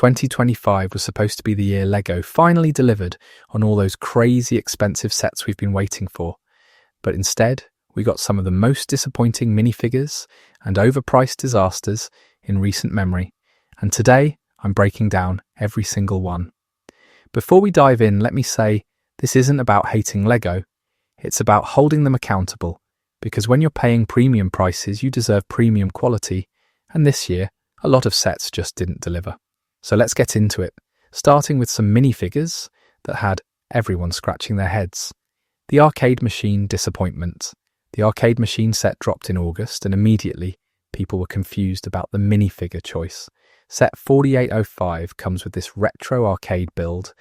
2025 was supposed to be the year LEGO finally delivered on all those crazy expensive sets we've been waiting for. But instead, we got some of the most disappointing minifigures and overpriced disasters in recent memory. And today, I'm breaking down every single one. Before we dive in, let me say, this isn't about hating LEGO. It's about holding them accountable, because when you're paying premium prices, you deserve premium quality, and this year, a lot of sets just didn't deliver. So let's get into it, starting with some minifigures that had everyone scratching their heads. The arcade machine disappointment. The arcade machine set dropped in August, and immediately people were confused about the minifigure choice. Set 4805 comes with this retro arcade build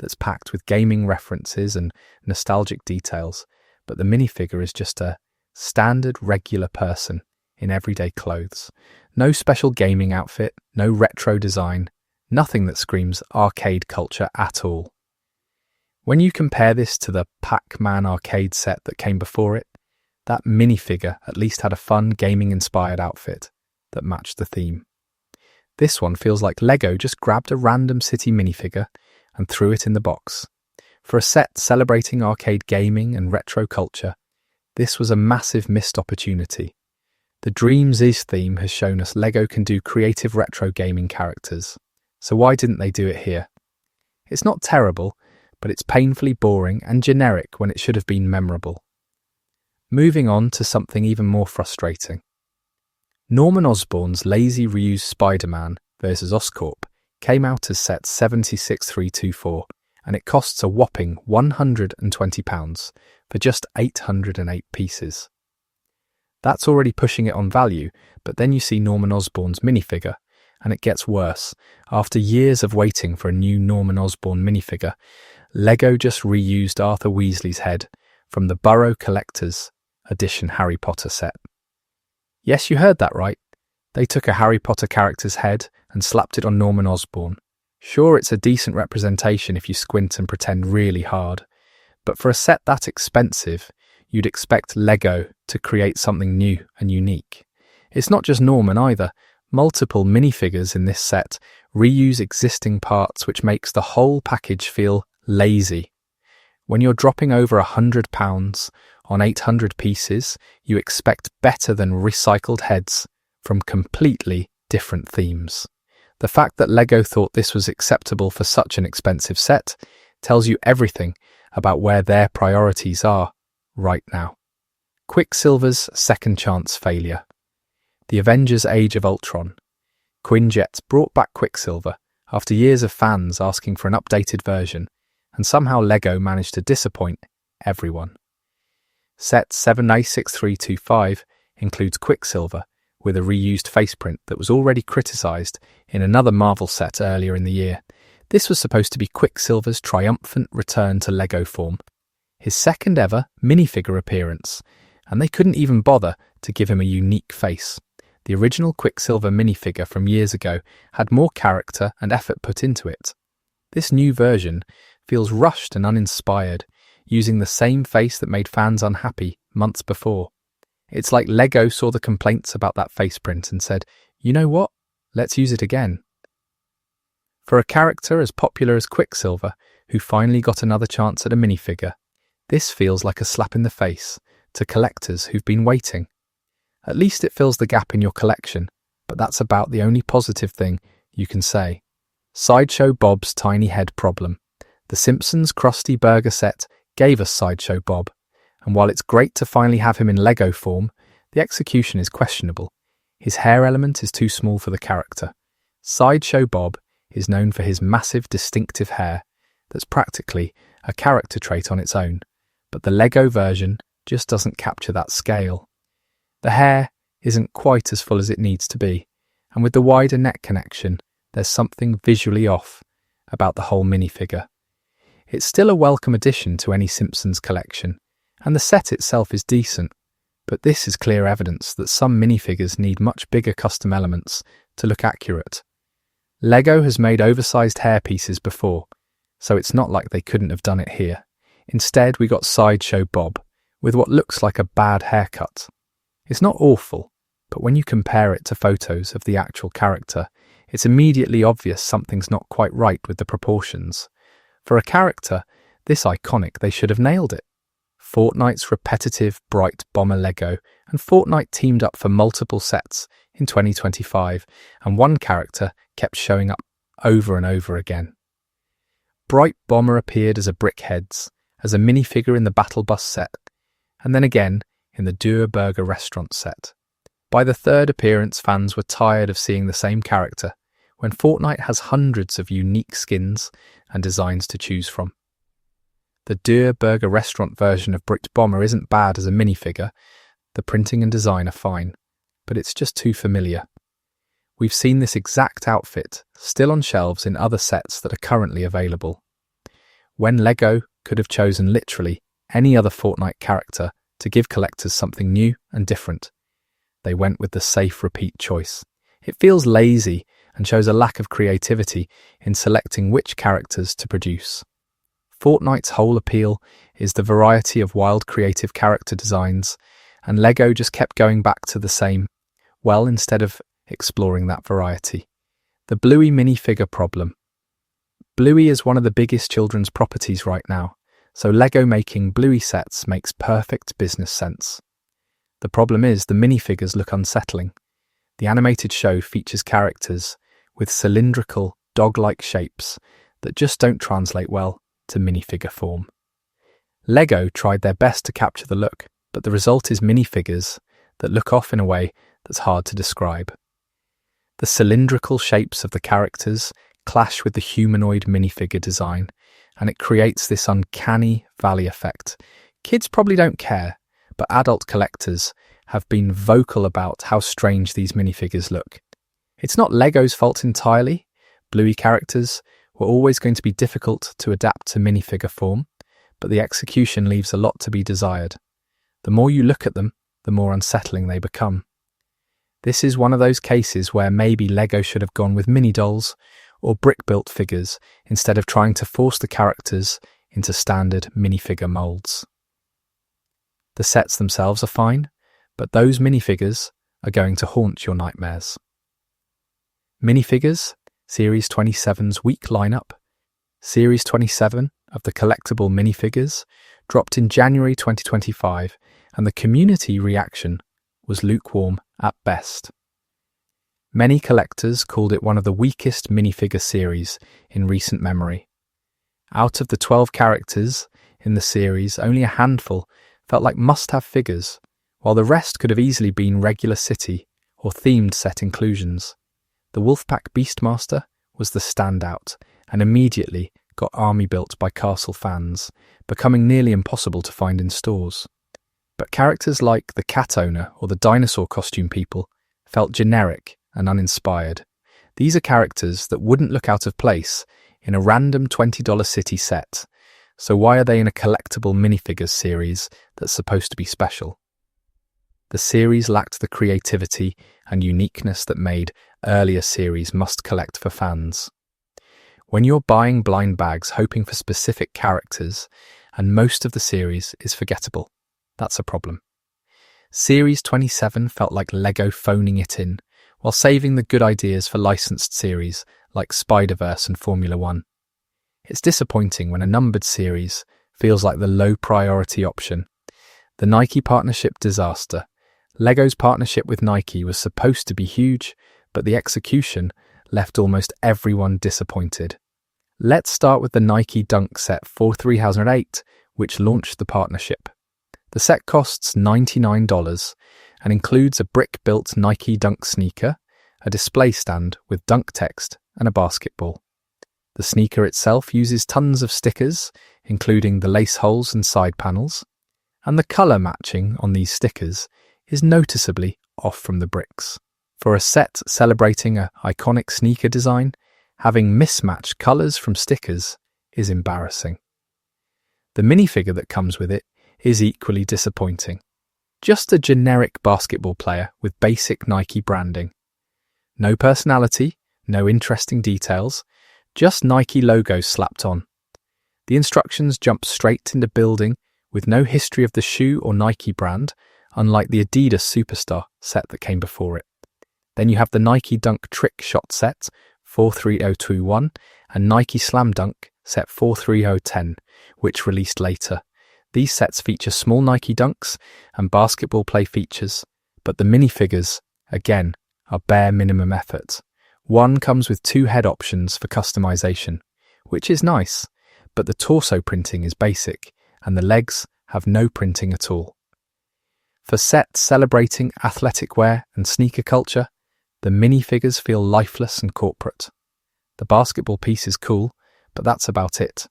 that's packed with gaming references and nostalgic details, but the minifigure is just a standard regular person in everyday clothes. No special gaming outfit, no retro design, nothing that screams arcade culture at all. When you compare this to the Pac-Man arcade set that came before it, that minifigure at least had a fun gaming-inspired outfit that matched the theme. This one feels like LEGO just grabbed a random city minifigure and threw it in the box. For a set celebrating arcade gaming and retro culture, this was a massive missed opportunity. The Dreams Is theme has shown us LEGO can do creative retro gaming characters, so why didn't they do it here? It's not terrible, but it's painfully boring and generic when it should have been memorable. Moving on to something even more frustrating. Norman Osborn's lazy reused Spider-Man vs. Oscorp came out as set 76324, and it costs a whopping £120 for just 808 pieces. That's already pushing it on value, but then you see Norman Osborn's minifigure, and it gets worse. After years of waiting for a new Norman Osborn minifigure, LEGO just reused Arthur Weasley's head from the Burrow Collector's Edition Harry Potter set. Yes, you heard that right. They took a Harry Potter character's head and slapped it on Norman Osborn. Sure, it's a decent representation if you squint and pretend really hard, but for a set that expensive, you'd expect LEGO to create something new and unique. It's not just Norman either. Multiple minifigures in this set reuse existing parts, which makes the whole package feel lazy. When you're dropping over £100 on 800 pieces, you expect better than recycled heads from completely different themes. The fact that LEGO thought this was acceptable for such an expensive set tells you everything about where their priorities are right now. Quicksilver's second chance failure. The Avengers Age of Ultron. Quinjet brought back Quicksilver after years of fans asking for an updated version, and somehow LEGO managed to disappoint everyone. Set 7A6325 includes Quicksilver with a reused faceprint that was already criticised in another Marvel set earlier in the year. This was supposed to be Quicksilver's triumphant return to LEGO form, his second ever minifigure appearance, and they couldn't even bother to give him a unique face. The original Quicksilver minifigure from years ago had more character and effort put into it. This new version feels rushed and uninspired, using the same face that made fans unhappy months before. It's like LEGO saw the complaints about that faceprint and said, you know what, let's use it again. For a character as popular as Quicksilver, who finally got another chance at a minifigure, this feels like a slap in the face to collectors who've been waiting. At least it fills the gap in your collection, but that's about the only positive thing you can say. Sideshow Bob's tiny head problem. The Simpsons Krusty Burger set gave us Sideshow Bob, and while it's great to finally have him in LEGO form, the execution is questionable. His hair element is too small for the character. Sideshow Bob is known for his massive distinctive hair that's practically a character trait on its own, but the LEGO version just doesn't capture that scale. The hair isn't quite as full as it needs to be, and with the wider neck connection, there's something visually off about the whole minifigure. It's still a welcome addition to any Simpsons collection, and the set itself is decent, but this is clear evidence that some minifigures need much bigger custom elements to look accurate. LEGO has made oversized hair pieces before, so it's not like they couldn't have done it here. Instead, we got Sideshow Bob, with what looks like a bad haircut. It's not awful, but when you compare it to photos of the actual character, it's immediately obvious something's not quite right with the proportions. For a character this iconic, they should have nailed it. Fortnite's repetitive, bright bomber Lego and Fortnite teamed up for multiple sets in 2025, and one character kept showing up over and over again. Bright Bomber appeared as a Brickheads, as a minifigure in the Battle Bus set, and then again in the Dürr Burger restaurant set. By the third appearance, fans were tired of seeing the same character, when Fortnite has hundreds of unique skins and designs to choose from. The Dürr Burger restaurant version of Bricked Bomber isn't bad as a minifigure. The printing and design are fine, but it's just too familiar. We've seen this exact outfit still on shelves in other sets that are currently available. When Lego could have chosen literally any other Fortnite character to give collectors something new and different, they went with the safe repeat choice. It feels lazy and shows a lack of creativity in selecting which characters to produce. Fortnite's whole appeal is the variety of wild creative character designs, and Lego just kept going back to the same, well, instead of exploring that variety. The Bluey minifigure problem. Bluey is one of the biggest children's properties right now, so Lego making Bluey sets makes perfect business sense. The problem is the minifigures look unsettling. The animated show features characters with cylindrical, dog-like shapes that just don't translate well to minifigure form. Lego tried their best to capture the look, but the result is minifigures that look off in a way that's hard to describe. The cylindrical shapes of the characters clash with the humanoid minifigure design, and it creates this uncanny valley effect. Kids probably don't care, but adult collectors have been vocal about how strange these minifigures look. It's not Lego's fault entirely. Bluey characters were always going to be difficult to adapt to minifigure form, but the execution leaves a lot to be desired. The more you look at them, the more unsettling they become. This is one of those cases where maybe Lego should have gone with mini dolls or brick-built figures instead of trying to force the characters into standard minifigure molds. The sets themselves are fine, but those minifigures are going to haunt your nightmares. Minifigures, Series 27's week lineup. Series 27 of the collectible minifigures dropped in January 2025, and the community reaction was lukewarm at best. Many collectors called it one of the weakest minifigure series in recent memory. Out of the 12 characters in the series, only a handful felt like must-have figures, while the rest could have easily been regular city or themed set inclusions. The Wolfpack Beastmaster was the standout and immediately got army built by Castle fans, becoming nearly impossible to find in stores. But characters like the cat owner or the dinosaur costume people felt generic and uninspired. These are characters that wouldn't look out of place in a random $20 city set, so why are they in a collectible minifigures series that's supposed to be special? The series lacked the creativity and uniqueness that made earlier series must collect for fans. When you're buying blind bags hoping for specific characters and most of the series is forgettable, that's a problem. Series 27 felt like Lego phoning it in, while saving the good ideas for licensed series like Spider-Verse and Formula One. It's disappointing when a numbered series feels like the low-priority option. The Nike partnership disaster. Lego's partnership with Nike was supposed to be huge, but the execution left almost everyone disappointed. Let's start with the Nike Dunk set for 3008, which launched the partnership. The set costs $99 and includes a brick-built Nike Dunk sneaker, a display stand with Dunk text, and a basketball. The sneaker itself uses tons of stickers, including the lace holes and side panels, and the colour matching on these stickers is noticeably off from the bricks. For a set celebrating an iconic sneaker design, having mismatched colours from stickers is embarrassing. The minifigure that comes with it is equally disappointing. Just a generic basketball player with basic Nike branding. No personality, no interesting details, just Nike logos slapped on. The instructions jump straight into building with no history of the shoe or Nike brand, unlike the Adidas Superstar set that came before it. Then you have the Nike Dunk Trick Shot Set 43021 and Nike Slam Dunk Set 43010, which released later. These sets feature small Nike Dunks and basketball play features, but the minifigures, again, are bare minimum effort. One comes with 2 head options for customization, which is nice, but the torso printing is basic and the legs have no printing at all. For sets celebrating athletic wear and sneaker culture, the minifigures feel lifeless and corporate. The basketball piece is cool, but that's about it.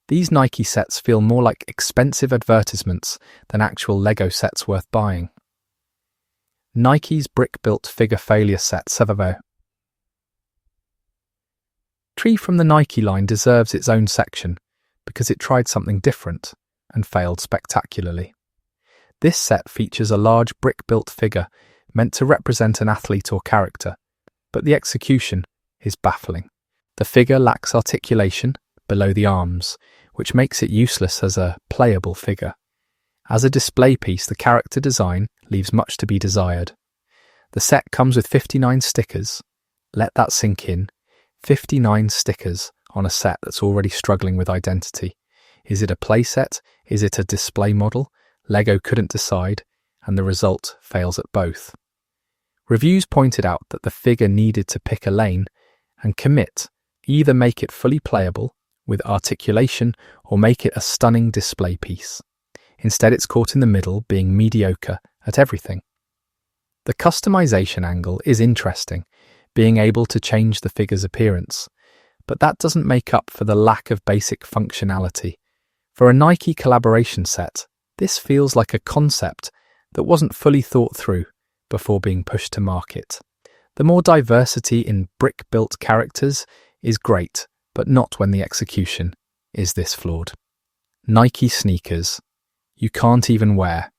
These Nike sets feel more like expensive advertisements than actual Lego sets worth buying. Nike's brick-built figure failure set 7. Tree from the Nike line deserves its own section because it tried something different and failed spectacularly. This set features a large brick-built figure meant to represent an athlete or character, but the execution is baffling. The figure lacks articulation below the arms, which makes it useless as a playable figure. As a display piece, the character design leaves much to be desired. The set comes with 59 stickers. Let that sink in. 59 stickers on a set that's already struggling with identity. Is it a play set? Is it a display model? Lego couldn't decide, and the result fails at both. Reviews pointed out that the figure needed to pick a lane and commit, either make it fully playable with articulation or make it a stunning display piece. Instead, it's caught in the middle, being mediocre at everything. The customization angle is interesting, being able to change the figure's appearance, but that doesn't make up for the lack of basic functionality. For a Nike collaboration set, this feels like a concept that wasn't fully thought through before being pushed to market. The more diversity in brick-built characters is great, but not when the execution is this flawed. Nike sneakers. You can't even wear.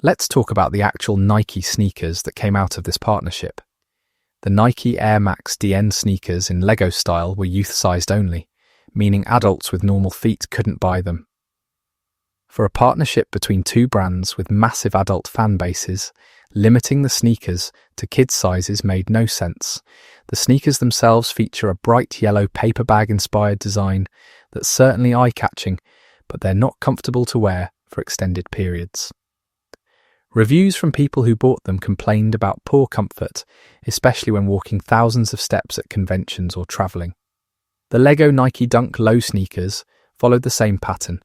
Let's talk about the actual Nike sneakers that came out of this partnership. The Nike Air Max DN sneakers in Lego style were youth-sized only, meaning adults with normal feet couldn't buy them. For a partnership between two brands with massive adult fan bases, limiting the sneakers to kids' sizes made no sense. The sneakers themselves feature a bright yellow paper bag-inspired design that's certainly eye-catching, but they're not comfortable to wear for extended periods. Reviews from people who bought them complained about poor comfort, especially when walking thousands of steps at conventions or travelling. The Lego Nike Dunk Low sneakers followed the same pattern,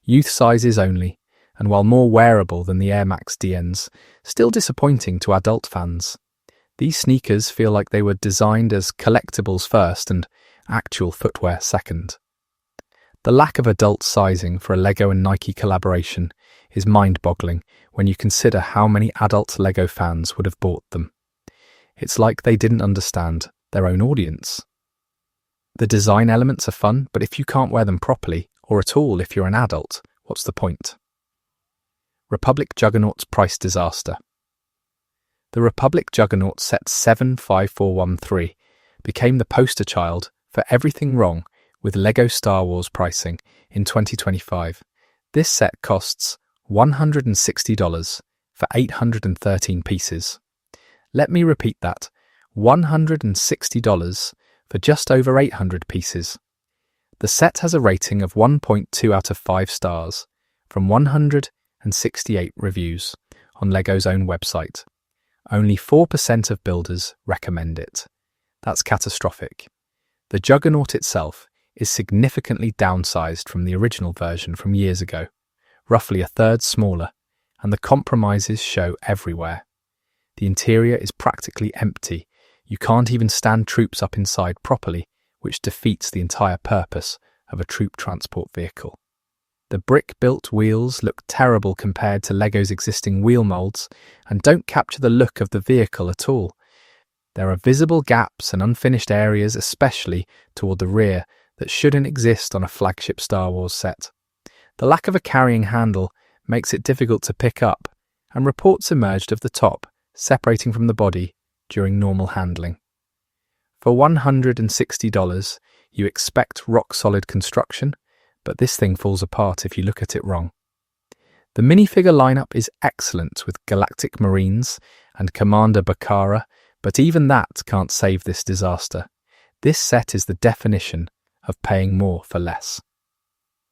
youth sizes only, and while more wearable than the Air Max DNs, still disappointing to adult fans. These sneakers feel like they were designed as collectibles first and actual footwear second. The lack of adult sizing for a Lego and Nike collaboration is mind-boggling when you consider how many adult Lego fans would have bought them. It's like they didn't understand their own audience. The design elements are fun, but if you can't wear them properly, or at all if you're an adult, what's the point? Republic Juggernaut's price disaster. The Republic Juggernaut set 75413 became the poster child for everything wrong with Lego Star Wars pricing in 2025. This set costs $160 for 813 pieces. Let me repeat that, $160 for just over 800 pieces. The set has a rating of 1.2 out of 5 stars from 168 reviews on Lego's own website. Only 4% of builders recommend it. That's catastrophic. The Juggernaut itself is significantly downsized from the original version from years ago, roughly a third smaller, and the compromises show everywhere. The interior is practically empty. You can't even stand troops up inside properly, which defeats the entire purpose of a troop transport vehicle. The brick-built wheels look terrible compared to Lego's existing wheel molds and don't capture the look of the vehicle at all. There are visible gaps and unfinished areas, especially toward the rear, that shouldn't exist on a flagship Star Wars set. The lack of a carrying handle makes it difficult to pick up, and reports emerged of the top separating from the body during normal handling. For $160, you expect rock-solid construction, but this thing falls apart if you look at it wrong. The minifigure lineup is excellent with Galactic Marines and Commander Bakara But even that can't save this disaster. This set is the definition of paying more for less.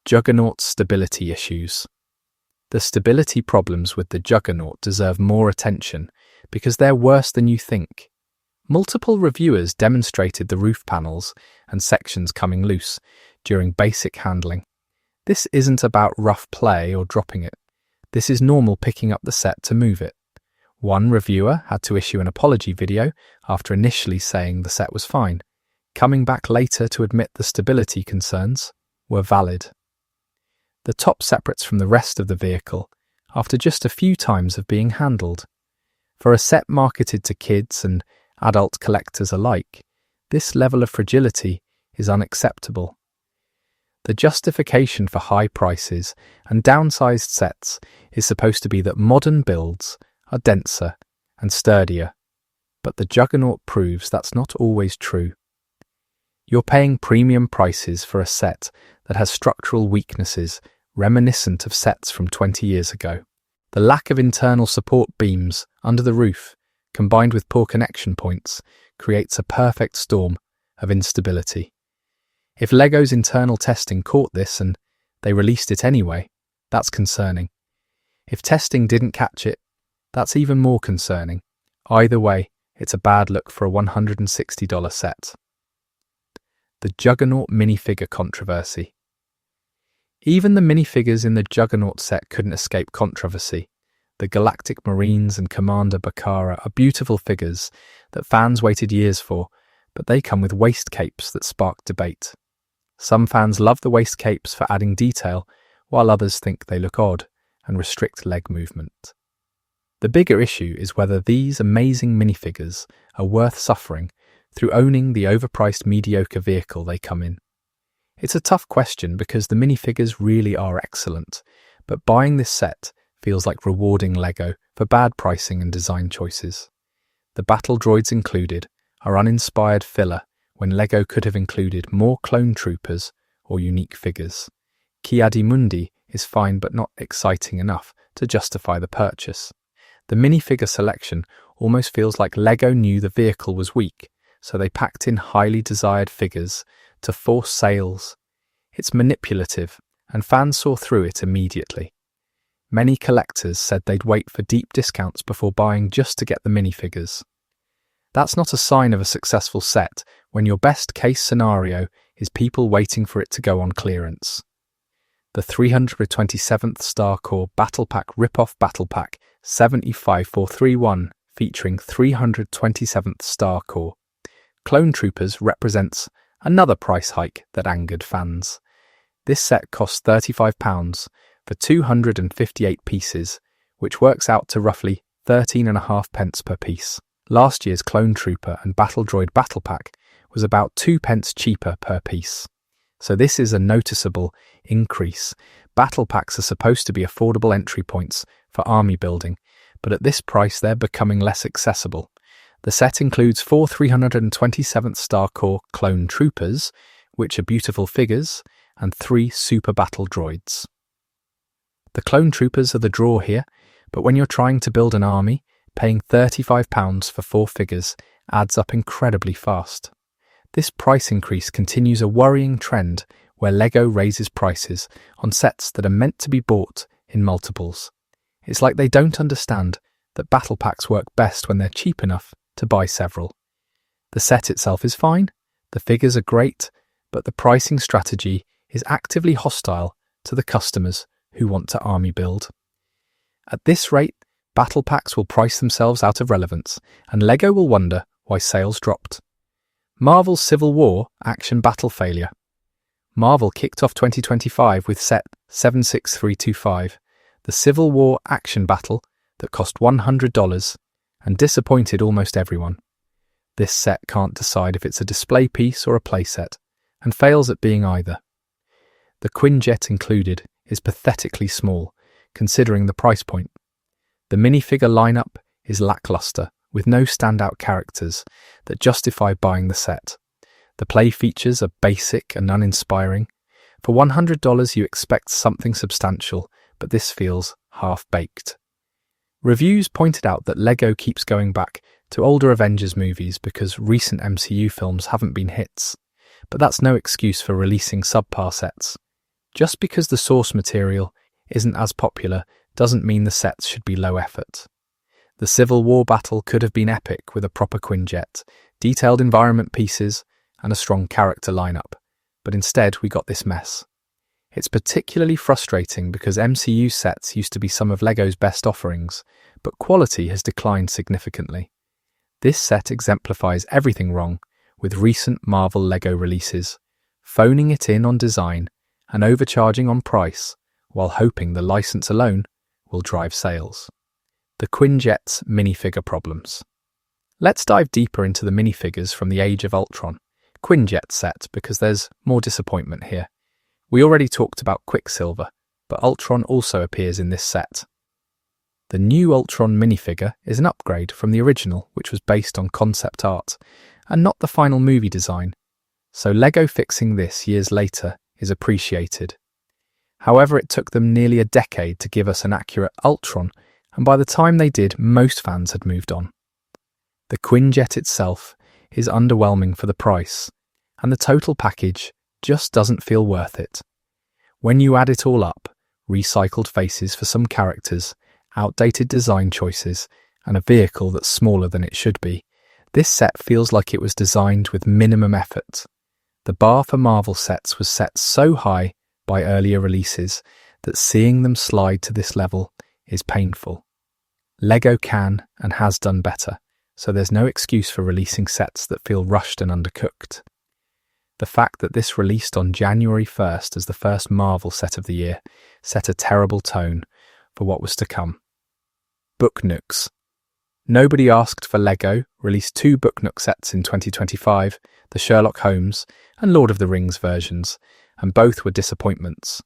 Juggernaut stability issues. The stability problems with the Juggernaut deserve more attention because they're worse than you think. Multiple reviewers demonstrated the roof panels and sections coming loose during basic handling. This isn't about rough play or dropping it. This is normal picking up the set to move it. One reviewer had to issue an apology video after initially saying the set was fine, coming back later to admit the stability concerns were valid. The top separates from the rest of the vehicle after just a few times of being handled. For a set marketed to kids and adult collectors alike, this level of fragility is unacceptable. The justification for high prices and downsized sets is supposed to be that modern builds are denser and sturdier, but the Juggernaut proves that's not always true. You're paying premium prices for a set that has structural weaknesses reminiscent of sets from 20 years ago. The lack of internal support beams under the roof, combined with poor connection points, creates a perfect storm of instability. If LEGO's internal testing caught this and they released it anyway, that's concerning. If testing didn't catch it, that's even more concerning. Either way, it's a bad look for a $160 set. The Juggernaut minifigure controversy. Even the minifigures in the Juggernaut set couldn't escape controversy. The Galactic Marines and Commander Bakara are beautiful figures that fans waited years for, but they come with waist capes that spark debate. Some fans love the waist capes for adding detail, while others think they look odd and restrict leg movement. The bigger issue is whether these amazing minifigures are worth suffering through owning the overpriced mediocre vehicle they come in. It's a tough question because the minifigures really are excellent, but buying this set feels like rewarding LEGO for bad pricing and design choices. The battle droids included are uninspired filler when LEGO could have included more clone troopers or unique figures. Ki-Adi-Mundi is fine but not exciting enough to justify the purchase. The minifigure selection almost feels like LEGO knew the vehicle was weak, so they packed in highly desired figures to force sales. It's manipulative, and fans saw through it immediately. Many collectors said they'd wait for deep discounts before buying just to get the minifigures. That's not a sign of a successful set when your best case scenario is people waiting for it to go on clearance. The 327th Star Corps Battle Pack Rip-Off Battle Pack 75431 featuring 327th Star Corps Clone Troopers represents another price hike that angered fans. This set costs £35 for 258 pieces, which works out to roughly 13.5 per piece. Last year's Clone Trooper and Battle Droid Battle Pack was about 2 pence cheaper per piece. So this is a noticeable increase. Battle packs are supposed to be affordable entry points for army building, but at this price they're becoming less accessible. The set includes 4 327th Star Corps Clone Troopers, which are beautiful figures, and 3 Super Battle Droids. The Clone Troopers are the draw here, but when you're trying to build an army, paying £35 for 4 figures adds up incredibly fast. This price increase continues a worrying trend where LEGO raises prices on sets that are meant to be bought in multiples. It's like they don't understand that battle packs work best when they're cheap enough to buy several. The set itself is fine, the figures are great, but the pricing strategy is actively hostile to the customers who want to army build. At this rate, battle packs will price themselves out of relevance, and LEGO will wonder why sales dropped. Marvel's Civil War action battle failure. Marvel kicked off 2025 with set 76325, the Civil War action battle that cost $100 and disappointed almost everyone. This set can't decide if it's a display piece or a playset, and fails at being either. The Quinjet included is pathetically small, considering the price point. The minifigure lineup is lackluster, with no standout characters that justify buying the set. The play features are basic and uninspiring. For $100 you expect something substantial, but this feels half-baked. Reviews pointed out that LEGO keeps going back to older Avengers movies because recent MCU films haven't been hits. But that's no excuse for releasing subpar sets. Just because the source material isn't as popular doesn't mean the sets should be low effort. The Civil War battle could have been epic with a proper Quinjet, detailed environment pieces, and a strong character lineup, but instead we got this mess. It's particularly frustrating because MCU sets used to be some of LEGO's best offerings, but quality has declined significantly. This set exemplifies everything wrong with recent Marvel LEGO releases, phoning it in on design and overcharging on price while hoping the license alone will drive sales. The Quinjet's minifigure problems. Let's dive deeper into the minifigures from the Age of Ultron Quinjet set because there's more disappointment here. We already talked about Quicksilver, but Ultron also appears in this set. The new Ultron minifigure is an upgrade from the original, which was based on concept art, and not the final movie design, so LEGO fixing this years later is appreciated. However, it took them nearly a decade to give us an accurate Ultron, and by the time they did, most fans had moved on. The Quinjet itself is underwhelming for the price, and the total package just doesn't feel worth it. When you add it all up, recycled faces for some characters, outdated design choices, and a vehicle that's smaller than it should be, this set feels like it was designed with minimum effort. The bar for Marvel sets was set so high by earlier releases that seeing them slide to this level is painful. LEGO can and has done better, so there's no excuse for releasing sets that feel rushed and undercooked. The fact that this released on January 1st as the first Marvel set of the year set a terrible tone for what was to come. Book Nooks. Nobody Asked for LEGO released 2 Book Nook sets in 2025, the Sherlock Holmes and Lord of the Rings versions, and both were disappointments.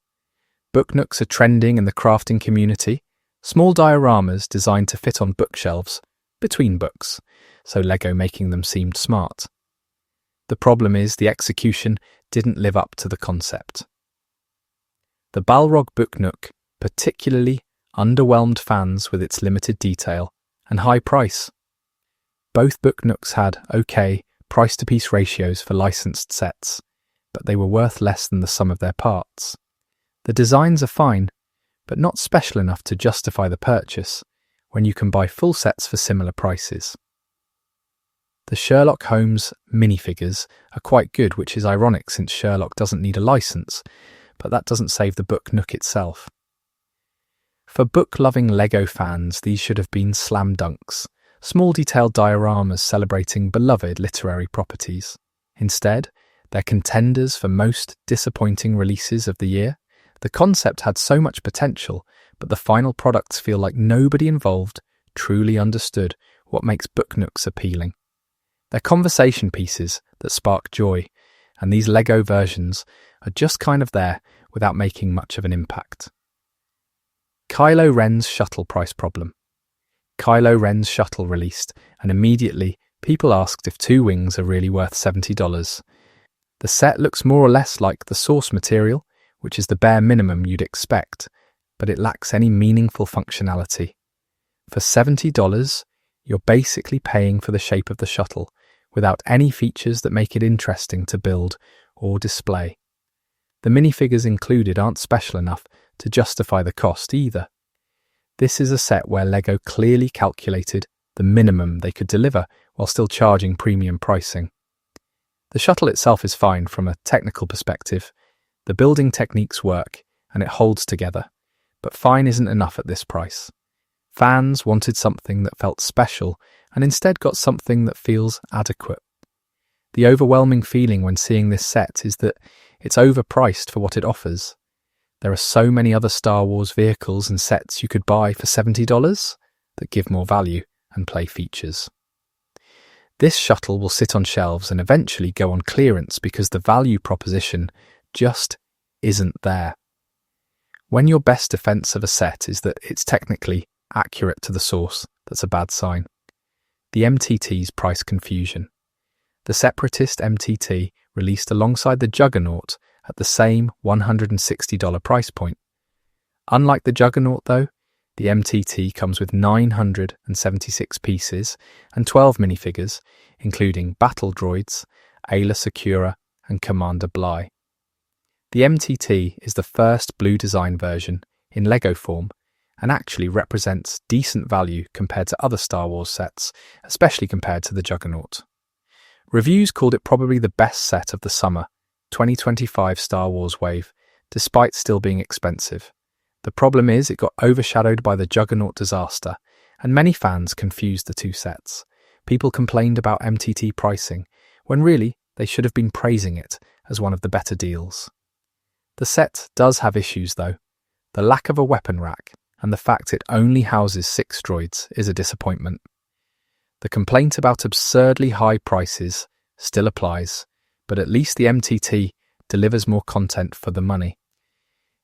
Book Nooks are trending in the crafting community, small dioramas designed to fit on bookshelves, between books, so LEGO making them seemed smart. The problem is the execution didn't live up to the concept. The Balrog Book Nook particularly underwhelmed fans with its limited detail and high price. Both Book Nooks had okay price-to-piece ratios for licensed sets, but they were worth less than the sum of their parts. The designs are fine, but not special enough to justify the purchase when you can buy full sets for similar prices. The Sherlock Holmes minifigures are quite good, which is ironic since Sherlock doesn't need a license, but that doesn't save the Book Nook itself. For book-loving LEGO fans, these should have been slam dunks, small detailed dioramas celebrating beloved literary properties. Instead, they're contenders for most disappointing releases of the year. The concept had so much potential, but the final products feel like nobody involved truly understood what makes Book Nooks appealing. They're conversation pieces that spark joy, and these LEGO versions are just kind of there without making much of an impact. Kylo Ren's shuttle price problem. Kylo Ren's shuttle released, and immediately people asked if 2 wings are really worth $70. The set looks more or less like the source material, which is the bare minimum you'd expect, but it lacks any meaningful functionality. For $70, you're basically paying for the shape of the shuttle, without any features that make it interesting to build or display. The minifigures included aren't special enough to justify the cost either. This is a set where LEGO clearly calculated the minimum they could deliver while still charging premium pricing. The shuttle itself is fine from a technical perspective. The building techniques work and it holds together, but fine isn't enough at this price. Fans wanted something that felt special and instead got something that feels adequate. The overwhelming feeling when seeing this set is that it's overpriced for what it offers. There are so many other Star Wars vehicles and sets you could buy for $70 that give more value and play features. This shuttle will sit on shelves and eventually go on clearance because the value proposition just isn't there. When your best defense of a set is that it's technically accurate to the source, that's a bad sign. The MTT's price confusion. The Separatist MTT released alongside the Juggernaut at the same $160 price point. Unlike the Juggernaut though, The MTT comes with 976 pieces and 12 minifigures, including Battle Droids, Ayla Secura, and Commander Bly. The MTT is the first blue design version in LEGO form and actually represents decent value compared to other Star Wars sets, especially compared to the Juggernaut. Reviews called it probably the best set of the summer 2025 Star Wars wave, despite still being expensive. The problem is it got overshadowed by the Juggernaut disaster, and many fans confused the two sets. People complained about MTT pricing, when really they should have been praising it as one of the better deals. The set does have issues though. The lack of a weapon rack and the fact it only houses 6 droids is a disappointment. The complaint about absurdly high prices still applies, but at least the MTT delivers more content for the money.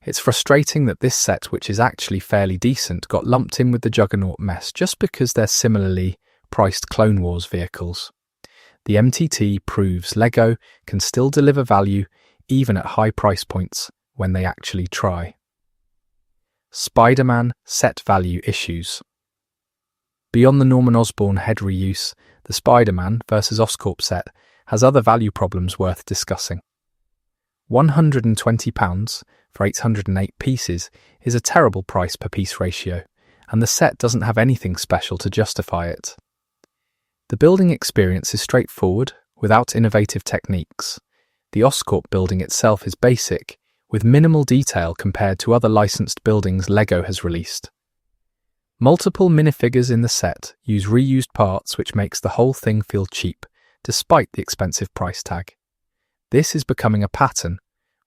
It's frustrating that this set, which is actually fairly decent, got lumped in with the Juggernaut mess just because they're similarly priced Clone Wars vehicles. The MTT proves LEGO can still deliver value even at high price points when they actually try. Spider-Man set value issues. Beyond the Norman Osborn head reuse, the Spider-Man vs Oscorp set has other value problems worth discussing. £120 for 808 pieces is a terrible price per piece ratio, and the set doesn't have anything special to justify it. The building experience is straightforward, without innovative techniques. The Oscorp building itself is basic, with minimal detail compared to other licensed buildings LEGO has released. Multiple minifigures in the set use reused parts, which makes the whole thing feel cheap, despite the expensive price tag. This is becoming a pattern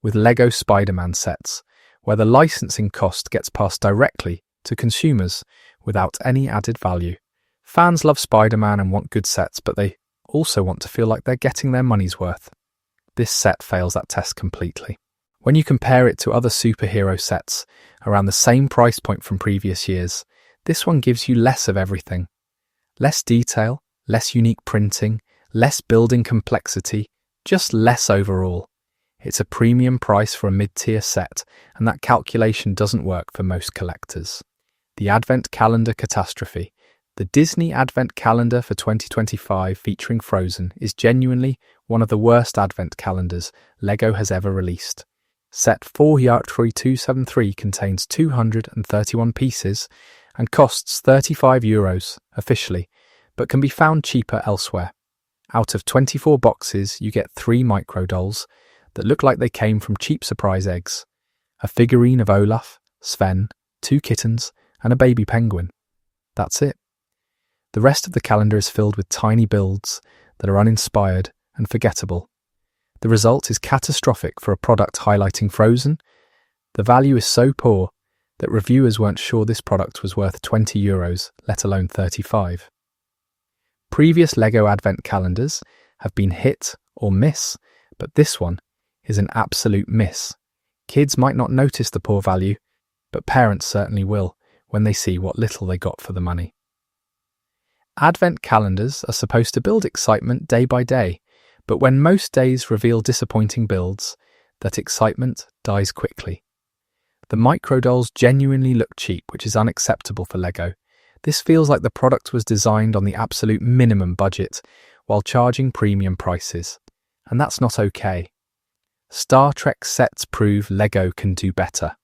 with LEGO Spider-Man sets, where the licensing cost gets passed directly to consumers without any added value. Fans love Spider-Man and want good sets, but they also want to feel like they're getting their money's worth. This set fails that test completely. When you compare it to other superhero sets around the same price point from previous years, this one gives you less of everything. Less detail, less unique printing, less building complexity, just less overall. It's a premium price for a mid-tier set, and that calculation doesn't work for most collectors. The Advent Calendar catastrophe. The Disney Advent Calendar for 2025 featuring Frozen is genuinely one of the worst Advent calendars LEGO has ever released. Set 4-Yard-3273 contains 231 pieces and costs €35 officially, but can be found cheaper elsewhere. Out of 24 boxes, you get 3 micro dolls that look like they came from cheap surprise eggs, a figurine of Olaf, Sven, 2 kittens, and a baby penguin. That's it. The rest of the calendar is filled with tiny builds that are uninspired and forgettable. The result is catastrophic for a product highlighting Frozen. The value is so poor that reviewers weren't sure this product was worth €20, let alone 35. Previous LEGO Advent calendars have been hit or miss, but this one is an absolute miss. Kids might not notice the poor value, but parents certainly will when they see what little they got for the money. Advent calendars are supposed to build excitement day by day, but when most days reveal disappointing builds, that excitement dies quickly. The micro dolls genuinely look cheap, which is unacceptable for LEGO. This feels like the product was designed on the absolute minimum budget while charging premium prices, and that's not okay. Star Trek sets prove LEGO can do better.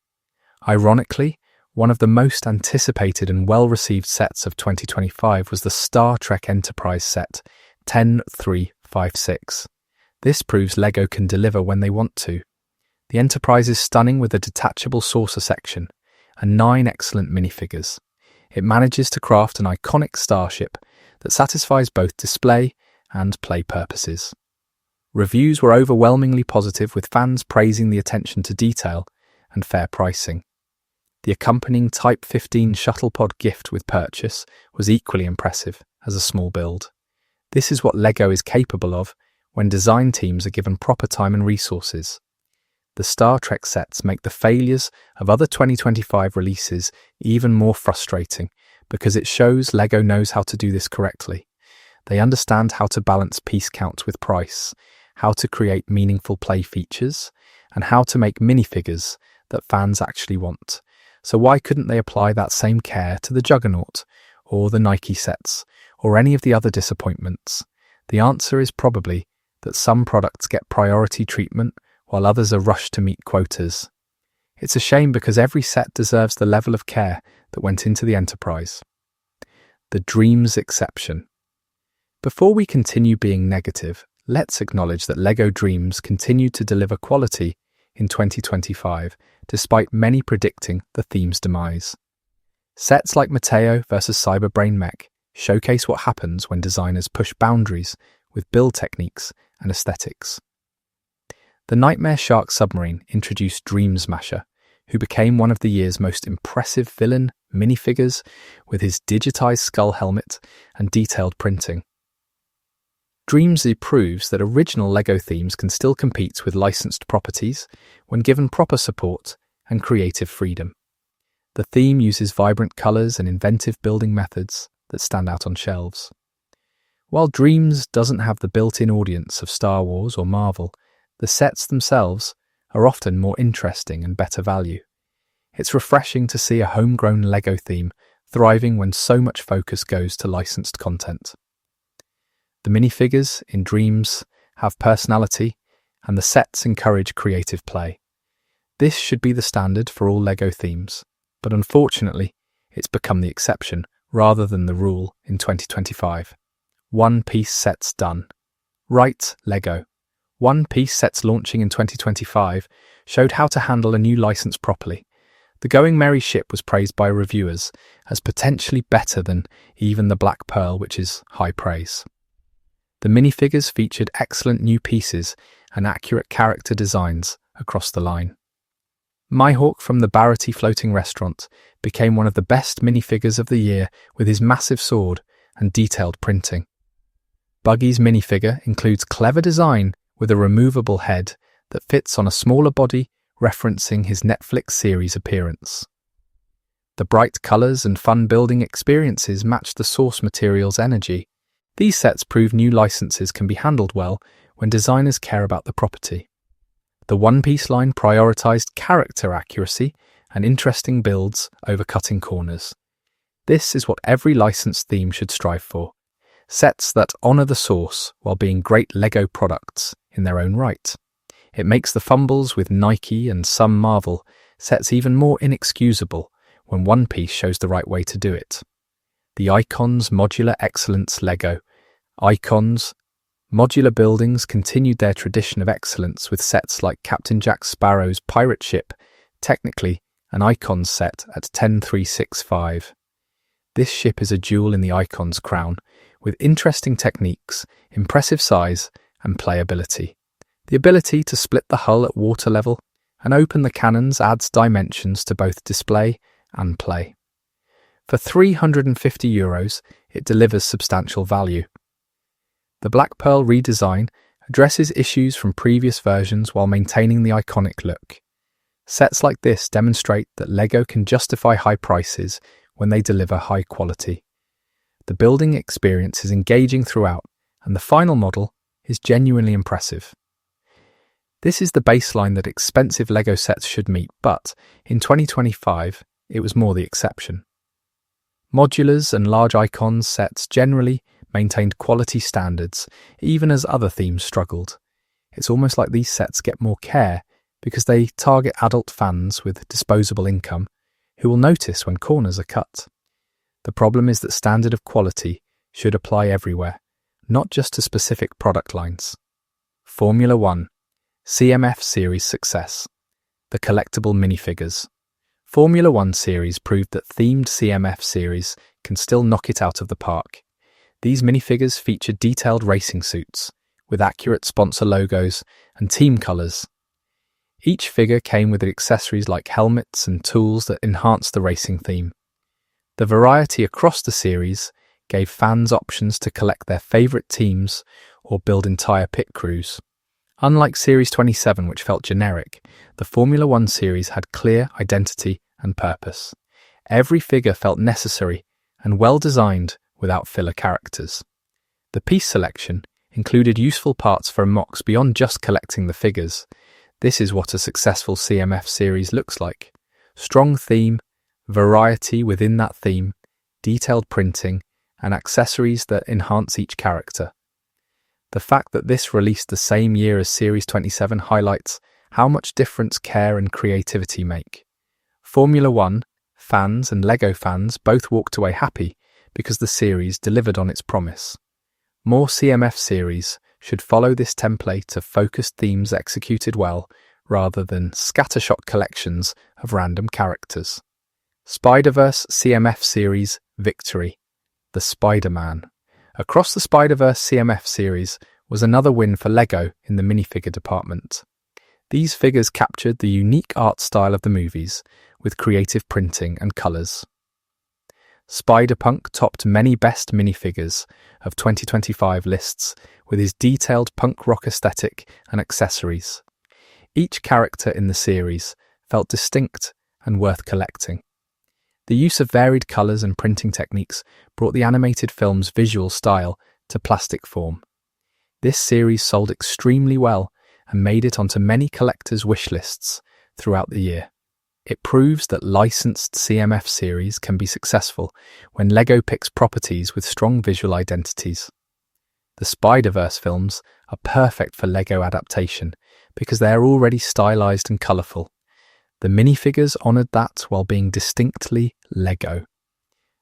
Ironically, one of the most anticipated and well-received sets of 2025 was the Star Trek Enterprise set, 10356. This proves LEGO can deliver when they want to. The Enterprise is stunning with a detachable saucer section and 9 excellent minifigures. It manages to craft an iconic starship that satisfies both display and play purposes. Reviews were overwhelmingly positive, with fans praising the attention to detail and fair pricing. The accompanying Type 15 shuttlepod gift with purchase was equally impressive as a small build. This is what LEGO is capable of when design teams are given proper time and resources. The Star Trek sets make the failures of other 2025 releases even more frustrating because it shows LEGO knows how to do this correctly. They understand how to balance piece count with price, how to create meaningful play features, and how to make minifigures that fans actually want. So why couldn't they apply that same care to the Juggernaut, or the Nike sets, or any of the other disappointments? The answer is probably that some products get priority treatment while others are rushed to meet quotas. It's a shame because every set deserves the level of care that went into the enterprise. The Dreams exception. Before we continue being negative, let's acknowledge that LEGO Dreams continued to deliver quality in 2025, despite many predicting the theme's demise. Sets like Mateo vs Cyberbrain Mech showcase what happens when designers push boundaries with build techniques and aesthetics. The Nightmare Shark submarine introduced Dream Smasher, who became one of the year's most impressive villain minifigures with his digitized skull helmet and detailed printing. Dreamsy proves that original LEGO themes can still compete with licensed properties when given proper support and creative freedom. The theme uses vibrant colours and inventive building methods that stand out on shelves. While Dreams doesn't have the built-in audience of Star Wars or Marvel, the sets themselves are often more interesting and better value. It's refreshing to see a homegrown LEGO theme thriving when so much focus goes to licensed content. The minifigures in Dreams have personality, and the sets encourage creative play. This should be the standard for all LEGO themes, but unfortunately, it's become the exception rather than the rule in 2025. One-piece sets done. Right, LEGO. One-piece sets launching in 2025 showed how to handle a new license properly. The Going Merry ship was praised by reviewers as potentially better than even the Black Pearl, which is high praise. The minifigures featured excellent new pieces and accurate character designs across the line. Myhawk from the Barity Floating Restaurant became one of the best minifigures of the year with his massive sword and detailed printing. Buggy's minifigure includes clever design with a removable head that fits on a smaller body, referencing his Netflix series appearance. The bright colours and fun building experiences match the source material's energy. These sets prove new licenses can be handled well when designers care about the property. The One Piece line prioritised character accuracy and interesting builds over cutting corners. This is what every licensed theme should strive for. Sets that honour the source while being great LEGO products in their own right. It makes the fumbles with Nike and some Marvel sets even more inexcusable when One Piece shows the right way to do it. The Icons Modular Excellence LEGO. Icons modular buildings continued their tradition of excellence with sets like Captain Jack Sparrow's pirate ship, technically an Icons set at 10365. This ship is a jewel in the Icons crown, with interesting techniques, impressive size, and playability. The ability to split the hull at water level and open the cannons adds dimensions to both display and play. For €350, it delivers substantial value. The Black Pearl redesign addresses issues from previous versions while maintaining the iconic look. Sets like this demonstrate that LEGO can justify high prices when they deliver high quality. The building experience is engaging throughout, and the final model is genuinely impressive. This is the baseline that expensive LEGO sets should meet, but in 2025, it was more the exception. Modulars and large Icons sets generally maintained quality standards, even as other themes struggled. It's almost like these sets get more care because they target adult fans with disposable income who will notice when corners are cut. The problem is that standard of quality should apply everywhere, not just to specific product lines. Formula 1. CMF Series Success. The collectible minifigures. Formula 1 series proved that themed CMF series can still knock it out of the park. These minifigures feature detailed racing suits, with accurate sponsor logos and team colours. Each figure came with accessories like helmets and tools that enhanced the racing theme. The variety across the series gave fans options to collect their favourite teams or build entire pit crews. Unlike Series 27, which felt generic, the Formula 1 series had clear identity and purpose. Every figure felt necessary and well designed without filler characters. The piece selection included useful parts for mocks beyond just collecting the figures. This is what a successful CMF series looks like. Strong theme, variety within that theme, detailed printing, and accessories that enhance each character. The fact that this released the same year as Series 27 highlights how much difference care and creativity make. Formula One fans and LEGO fans both walked away happy because the series delivered on its promise. More CMF series should follow this template of focused themes executed well, rather than scattershot collections of random characters. Spider-Verse CMF series victory. The Spider-Man. Across the Spider-Verse CMF series was another win for LEGO in the minifigure department. These figures captured the unique art style of the movies, with creative printing and colours. Spider-Punk topped many best minifigures of 2025 lists with his detailed punk rock aesthetic and accessories. Each character in the series felt distinct and worth collecting. The use of varied colours and printing techniques brought the animated film's visual style to plastic form. This series sold extremely well and made it onto many collectors' wish lists throughout the year. It proves that licensed CMF series can be successful when LEGO picks properties with strong visual identities. The Spider-Verse films are perfect for LEGO adaptation because they are already stylized and colourful. The minifigures honoured that while being distinctly LEGO.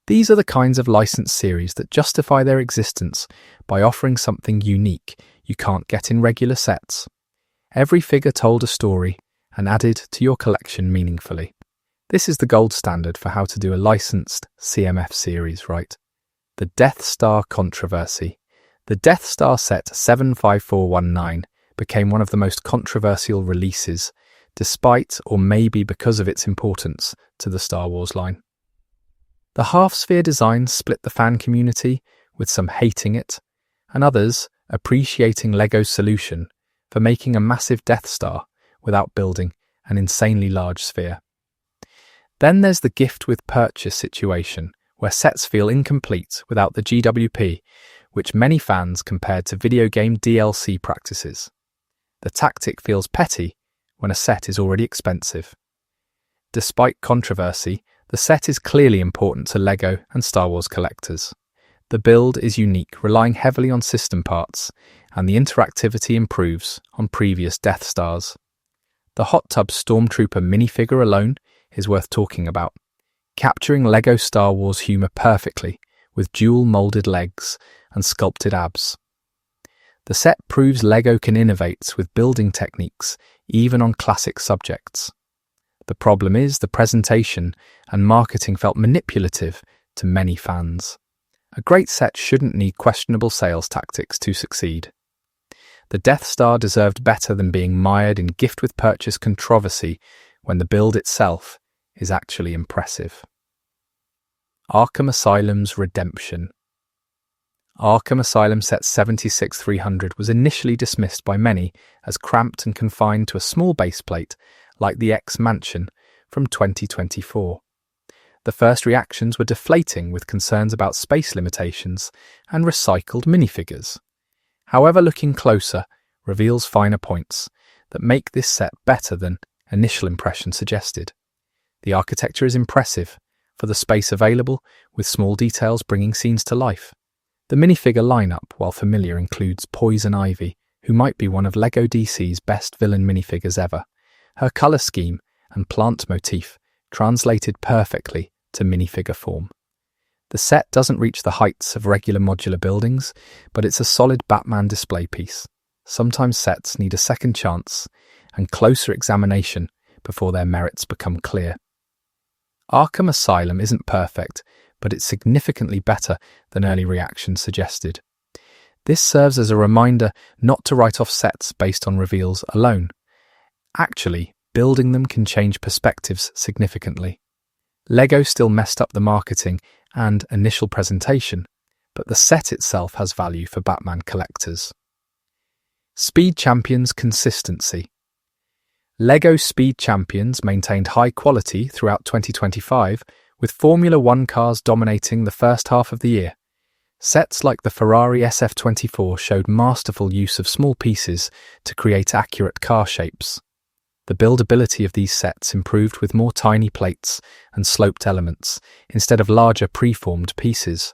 These are the kinds of licensed series that justify their existence by offering something unique you can't get in regular sets. Every figure told a story and added to your collection meaningfully. This is the gold standard for how to do a licensed CMF series right. The Death Star controversy. The Death Star set 75419 became one of the most controversial releases, despite or maybe because of its importance to the Star Wars line. The half-sphere design split the fan community, with some hating it, and others appreciating LEGO's solution for making a massive Death Star without building an insanely large sphere. Then there's the gift with purchase situation, where sets feel incomplete without the GWP, which many fans compared to video game DLC practices. The tactic feels petty when a set is already expensive. Despite controversy, the set is clearly important to LEGO and Star Wars collectors. The build is unique, relying heavily on system parts, and the interactivity improves on previous Death Stars. The Hot Tub Stormtrooper minifigure alone is worth talking about, capturing LEGO Star Wars humour perfectly with dual moulded legs and sculpted abs. The set proves LEGO can innovate with building techniques even on classic subjects. The problem is the presentation and marketing felt manipulative to many fans. A great set shouldn't need questionable sales tactics to succeed. The Death Star deserved better than being mired in gift with purchase controversy when the build itself is actually impressive. Arkham Asylum's redemption. Arkham Asylum set 76300 was initially dismissed by many as cramped and confined to a small base plate like the X Mansion from 2024. The first reactions were deflating, with concerns about space limitations and recycled minifigures. However, looking closer reveals finer points that make this set better than initial impression suggested. The architecture is impressive for the space available, with small details bringing scenes to life. The minifigure lineup, while familiar, includes Poison Ivy, who might be one of LEGO DC's best villain minifigures ever. Her colour scheme and plant motif translated perfectly to minifigure form. The set doesn't reach the heights of regular modular buildings, but it's a solid Batman display piece. Sometimes sets need a second chance and closer examination before their merits become clear. Arkham Asylum isn't perfect, but it's significantly better than early reactions suggested. This serves as a reminder not to write off sets based on reveals alone. Actually, building them can change perspectives significantly. LEGO still messed up the marketing and initial presentation, but the set itself has value for Batman collectors. Speed Champions consistency. LEGO Speed Champions maintained high quality throughout 2025, with Formula One cars dominating the first half of the year. Sets like the Ferrari SF24 showed masterful use of small pieces to create accurate car shapes. The buildability of these sets improved with more tiny plates and sloped elements instead of larger preformed pieces.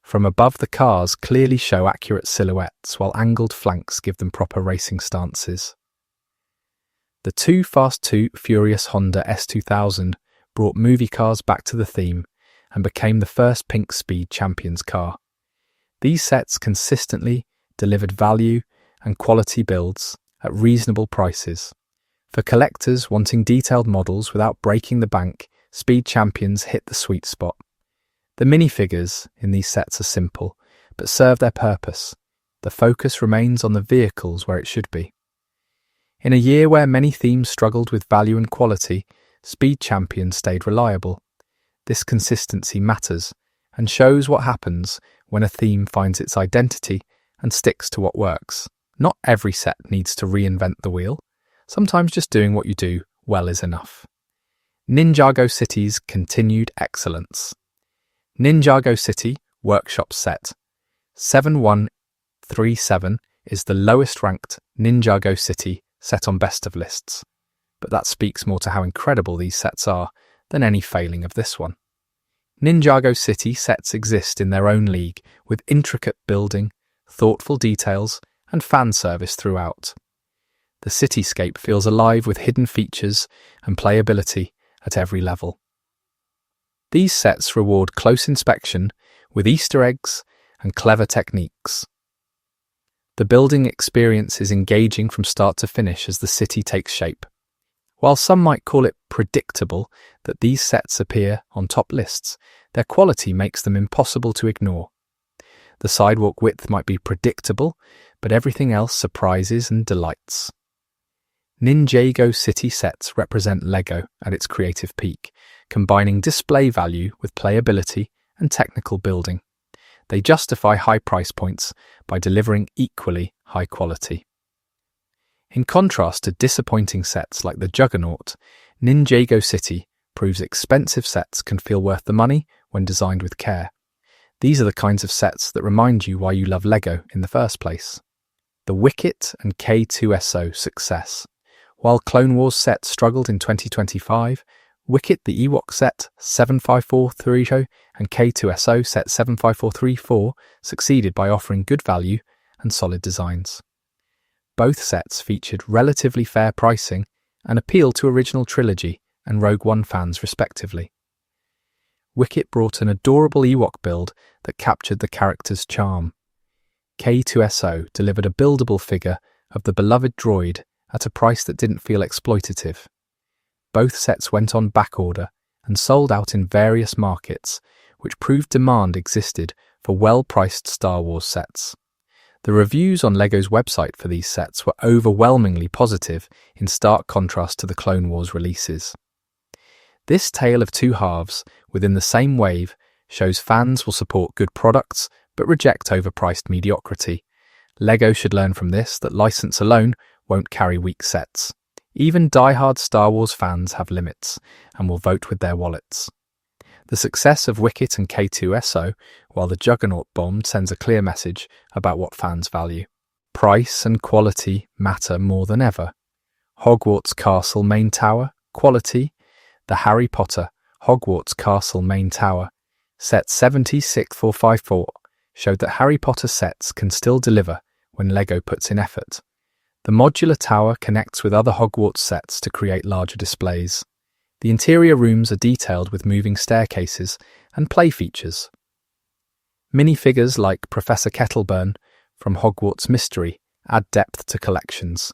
From above, the cars clearly show accurate silhouettes, while angled flanks give them proper racing stances. The Too Fast Too Furious Honda S2000 brought movie cars back to the theme and became the first Pink Speed Champions car. These sets consistently delivered value and quality builds at reasonable prices. For collectors wanting detailed models without breaking the bank, Speed Champions hit the sweet spot. The minifigures in these sets are simple, but serve their purpose. The focus remains on the vehicles where it should be. In a year where many themes struggled with value and quality, Speed Champions stayed reliable. This consistency matters and shows what happens when a theme finds its identity and sticks to what works. Not every set needs to reinvent the wheel. Sometimes just doing what you do well is enough. Ninjago City's continued excellence. Ninjago City Workshop Set 7137 is the lowest ranked Ninjago City set on best of lists, but that speaks more to how incredible these sets are than any failing of this one. Ninjago City sets exist in their own league with intricate building, thoughtful details, and fan service throughout. The cityscape feels alive with hidden features and playability at every level. These sets reward close inspection with Easter eggs and clever techniques. The building experience is engaging from start to finish as the city takes shape. While some might call it predictable that these sets appear on top lists, their quality makes them impossible to ignore. The sidewalk width might be predictable, but everything else surprises and delights. Ninjago City sets represent LEGO at its creative peak, combining display value with playability and technical building. They justify high price points by delivering equally high quality. In contrast to disappointing sets like the Juggernaut, Ninjago City proves expensive sets can feel worth the money when designed with care. These are the kinds of sets that remind you why you love LEGO in the first place. The Wicket and K2SO success. While Clone Wars set struggled in 2025, Wicket the Ewok set 75430 and K2SO set 75434 succeeded by offering good value and solid designs. Both sets featured relatively fair pricing and appealed to original trilogy and Rogue One fans respectively. Wicket brought an adorable Ewok build that captured the character's charm. K2SO delivered a buildable figure of the beloved droid at a price that didn't feel exploitative. Both sets went on backorder and sold out in various markets, which proved demand existed for well-priced Star Wars sets. The reviews on LEGO's website for these sets were overwhelmingly positive, in stark contrast to the Clone Wars releases. This tale of two halves within the same wave shows fans will support good products but reject overpriced mediocrity. LEGO should learn from this that license alone won't carry weak sets. Even die-hard Star Wars fans have limits and will vote with their wallets. The success of Wicket and K2SO, while the Juggernaut bombed, sends a clear message about what fans value. Price and quality matter more than ever. Hogwarts Castle Main Tower, quality. The Harry Potter Hogwarts Castle Main Tower, set 76454, showed that Harry Potter sets can still deliver when LEGO puts in effort. The modular tower connects with other Hogwarts sets to create larger displays. The interior rooms are detailed with moving staircases and play features. Minifigures like Professor Kettleburn from Hogwarts Mystery add depth to collections.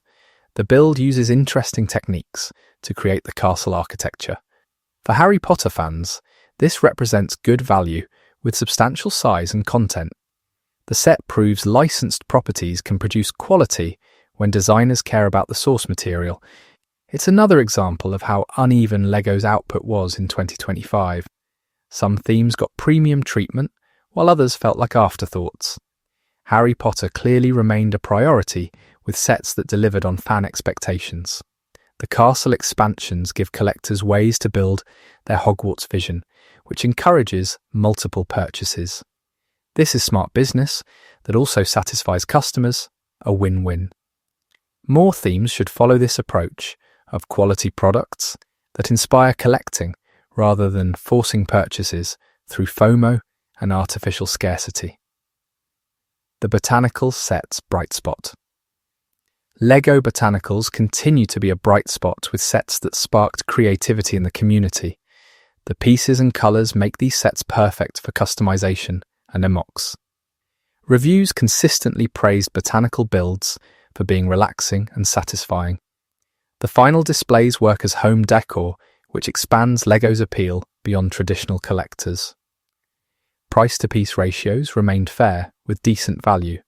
The build uses interesting techniques to create the castle architecture. For Harry Potter fans, this represents good value with substantial size and content. The set proves licensed properties can produce quality when designers care about the source material. It's another example of how uneven LEGO's output was in 2025. Some themes got premium treatment, while others felt like afterthoughts. Harry Potter clearly remained a priority, with sets that delivered on fan expectations. The castle expansions give collectors ways to build their Hogwarts vision, which encourages multiple purchases. This is smart business that also satisfies customers, a win-win. More themes should follow this approach, of quality products that inspire collecting rather than forcing purchases through FOMO and artificial scarcity. The Botanicals set's bright spot. LEGO Botanicals continue to be a bright spot with sets that sparked creativity in the community. The pieces and colours make these sets perfect for customization and unlocks. Reviews consistently praised botanical builds for being relaxing and satisfying. The final displays work as home decor, which expands LEGO's appeal beyond traditional collectors. Price-to-piece ratios remained fair with decent value.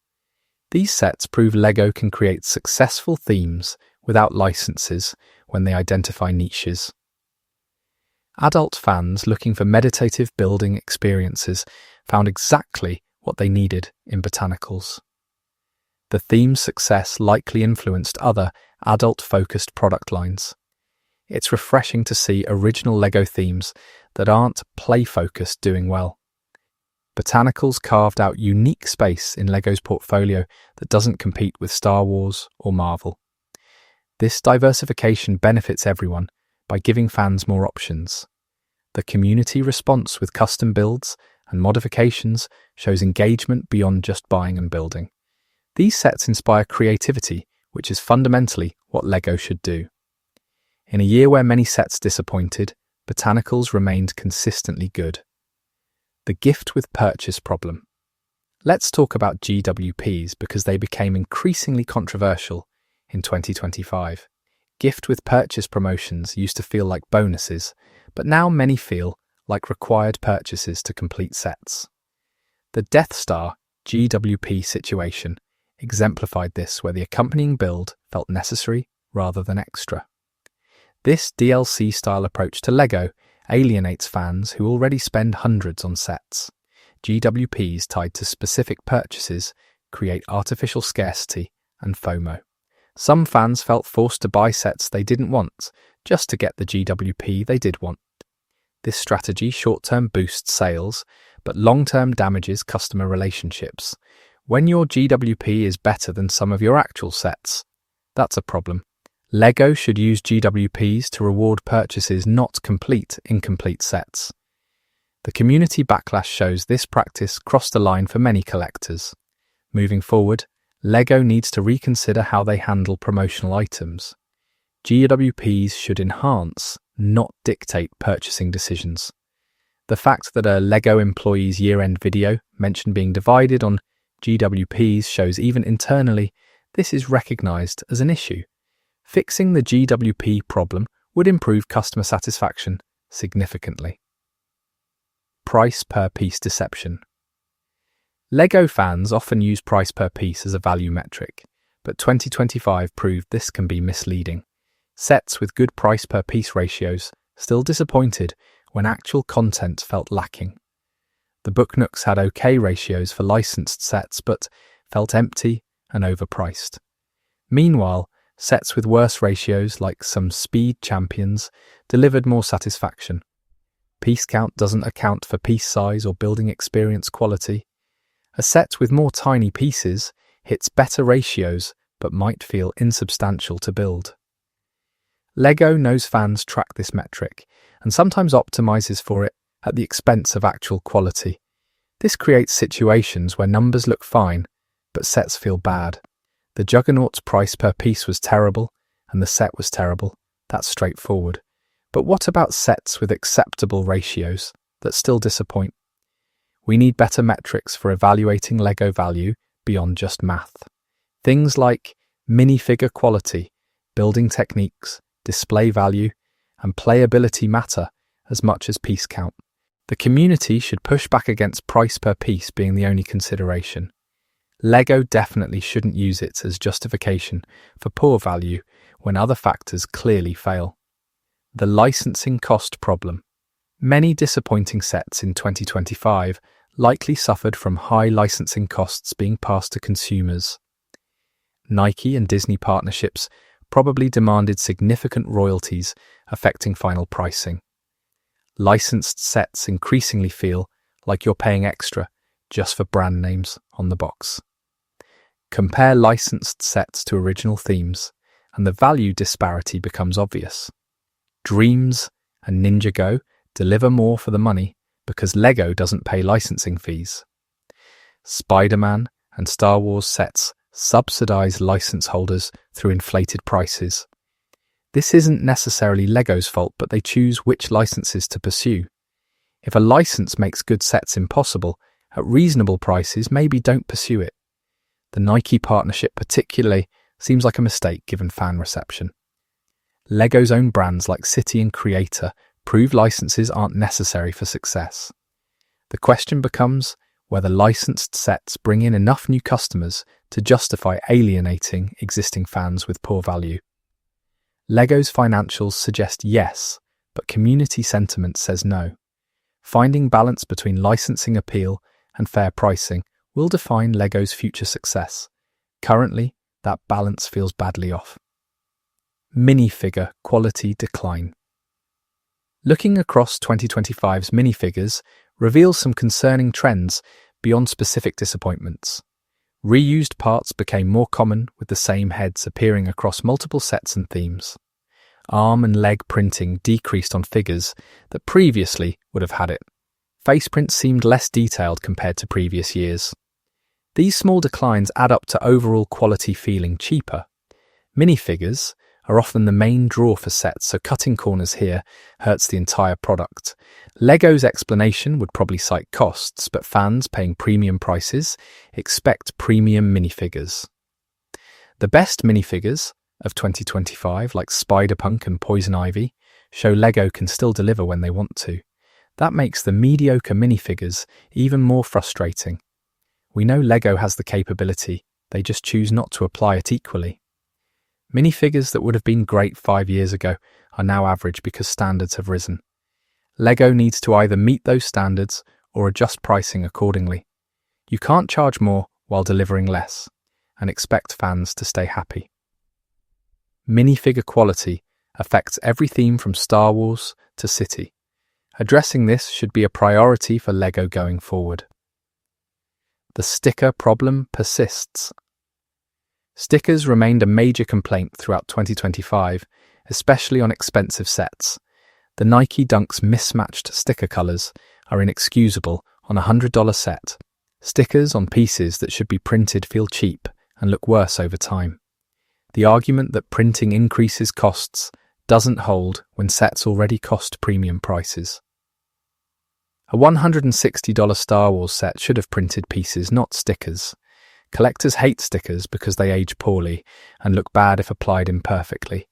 These sets prove LEGO can create successful themes without licenses when they identify niches. Adult fans looking for meditative building experiences found exactly what they needed in Botanicals. The theme's success likely influenced other adult-focused product lines. It's refreshing to see original LEGO themes that aren't play-focused doing well. Botanicals carved out unique space in LEGO's portfolio that doesn't compete with Star Wars or Marvel. This diversification benefits everyone by giving fans more options. The community response with custom builds and modifications shows engagement beyond just buying and building. These sets inspire creativity, which is fundamentally what LEGO should do. In a year where many sets disappointed, Botanicals remained consistently good. The gift with purchase problem. Let's talk about GWPs because they became increasingly controversial in 2025. Gift with purchase promotions used to feel like bonuses, but now many feel like required purchases to complete sets. The Death Star GWP situation exemplified this, where the accompanying build felt necessary rather than extra. This DLC-style approach to LEGO alienates fans who already spend hundreds on sets. GWPs tied to specific purchases create artificial scarcity and FOMO. Some fans felt forced to buy sets they didn't want just to get the GWP they did want. This strategy short-term boosts sales, but long-term damages customer relationships. When your GWP is better than some of your actual sets, that's a problem. LEGO should use GWPs to reward purchases, not complete incomplete sets. The community backlash shows this practice crossed the line for many collectors. Moving forward, LEGO needs to reconsider how they handle promotional items. GWPs should enhance, not dictate purchasing decisions. The fact that a LEGO employee's year-end video mentioned being divided on GWPs shows even internally this is recognized as an issue. Fixing the GWP problem would improve customer satisfaction significantly. Price per piece deception. LEGO fans often use price per piece as a value metric, but 2025 proved this can be misleading. Sets with good price per piece ratios still disappointed when actual content felt lacking. The Book Nooks had okay ratios for licensed sets, but felt empty and overpriced. Meanwhile, sets with worse ratios, like some Speed Champions, delivered more satisfaction. Piece count doesn't account for piece size or building experience quality. A set with more tiny pieces hits better ratios but might feel insubstantial to build. LEGO knows fans track this metric and sometimes optimizes for it at the expense of actual quality. This creates situations where numbers look fine but sets feel bad. The Juggernaut's price per piece was terrible and the set was terrible. That's straightforward. But what about sets with acceptable ratios that still disappoint? We need better metrics for evaluating LEGO value beyond just math. Things like minifigure quality, building techniques, display value, and playability matter as much as piece count. The community should push back against price per piece being the only consideration. LEGO definitely shouldn't use it as justification for poor value when other factors clearly fail. The licensing cost problem. Many disappointing sets in 2025 likely suffered from high licensing costs being passed to consumers. Nike and Disney partnerships probably demanded significant royalties affecting final pricing. Licensed sets increasingly feel like you're paying extra just for brand names on the box. Compare licensed sets to original themes, and the value disparity becomes obvious. Dreams and Ninjago deliver more for the money because Lego doesn't pay licensing fees. Spider-Man and Star Wars sets subsidize license holders through inflated prices. This isn't necessarily Lego's fault, but they choose which licenses to pursue. If a license makes good sets impossible at reasonable prices, maybe don't pursue it. The Nike partnership particularly seems like a mistake given fan reception. Lego's own brands like City and Creator prove licenses aren't necessary for success. The question becomes whether licensed sets bring in enough new customers to justify alienating existing fans with poor value. Lego's financials suggest yes, but community sentiment says no. Finding balance between licensing appeal and fair pricing will define Lego's future success. Currently, that balance feels badly off. Minifigure quality decline. Looking across 2025's minifigures reveals some concerning trends beyond specific disappointments. Reused parts became more common, with the same heads appearing across multiple sets and themes. Arm and leg printing decreased on figures that previously would have had it. Face prints seemed less detailed compared to previous years. These small declines add up to overall quality feeling cheaper. Minifigures are often the main draw for sets, so cutting corners here hurts the entire product. Lego's explanation would probably cite costs, but fans paying premium prices expect premium minifigures. The best minifigures of 2025, like Spider-Punk and Poison Ivy, show Lego can still deliver when they want to. That makes the mediocre minifigures even more frustrating. We know Lego has the capability, they just choose not to apply it equally. Minifigures that would have been great 5 years ago are now average because standards have risen. Lego needs to either meet those standards or adjust pricing accordingly. You can't charge more while delivering less and expect fans to stay happy. Minifigure quality affects every theme from Star Wars to City. Addressing this should be a priority for Lego going forward. The sticker problem persists. Stickers remained a major complaint throughout 2025, especially on expensive sets. The Nike Dunks mismatched sticker colours are inexcusable on a $100 set. Stickers on pieces that should be printed feel cheap and look worse over time. The argument that printing increases costs doesn't hold when sets already cost premium prices. A $160 Star Wars set should have printed pieces, not stickers. Collectors hate stickers because they age poorly and look bad if applied imperfectly.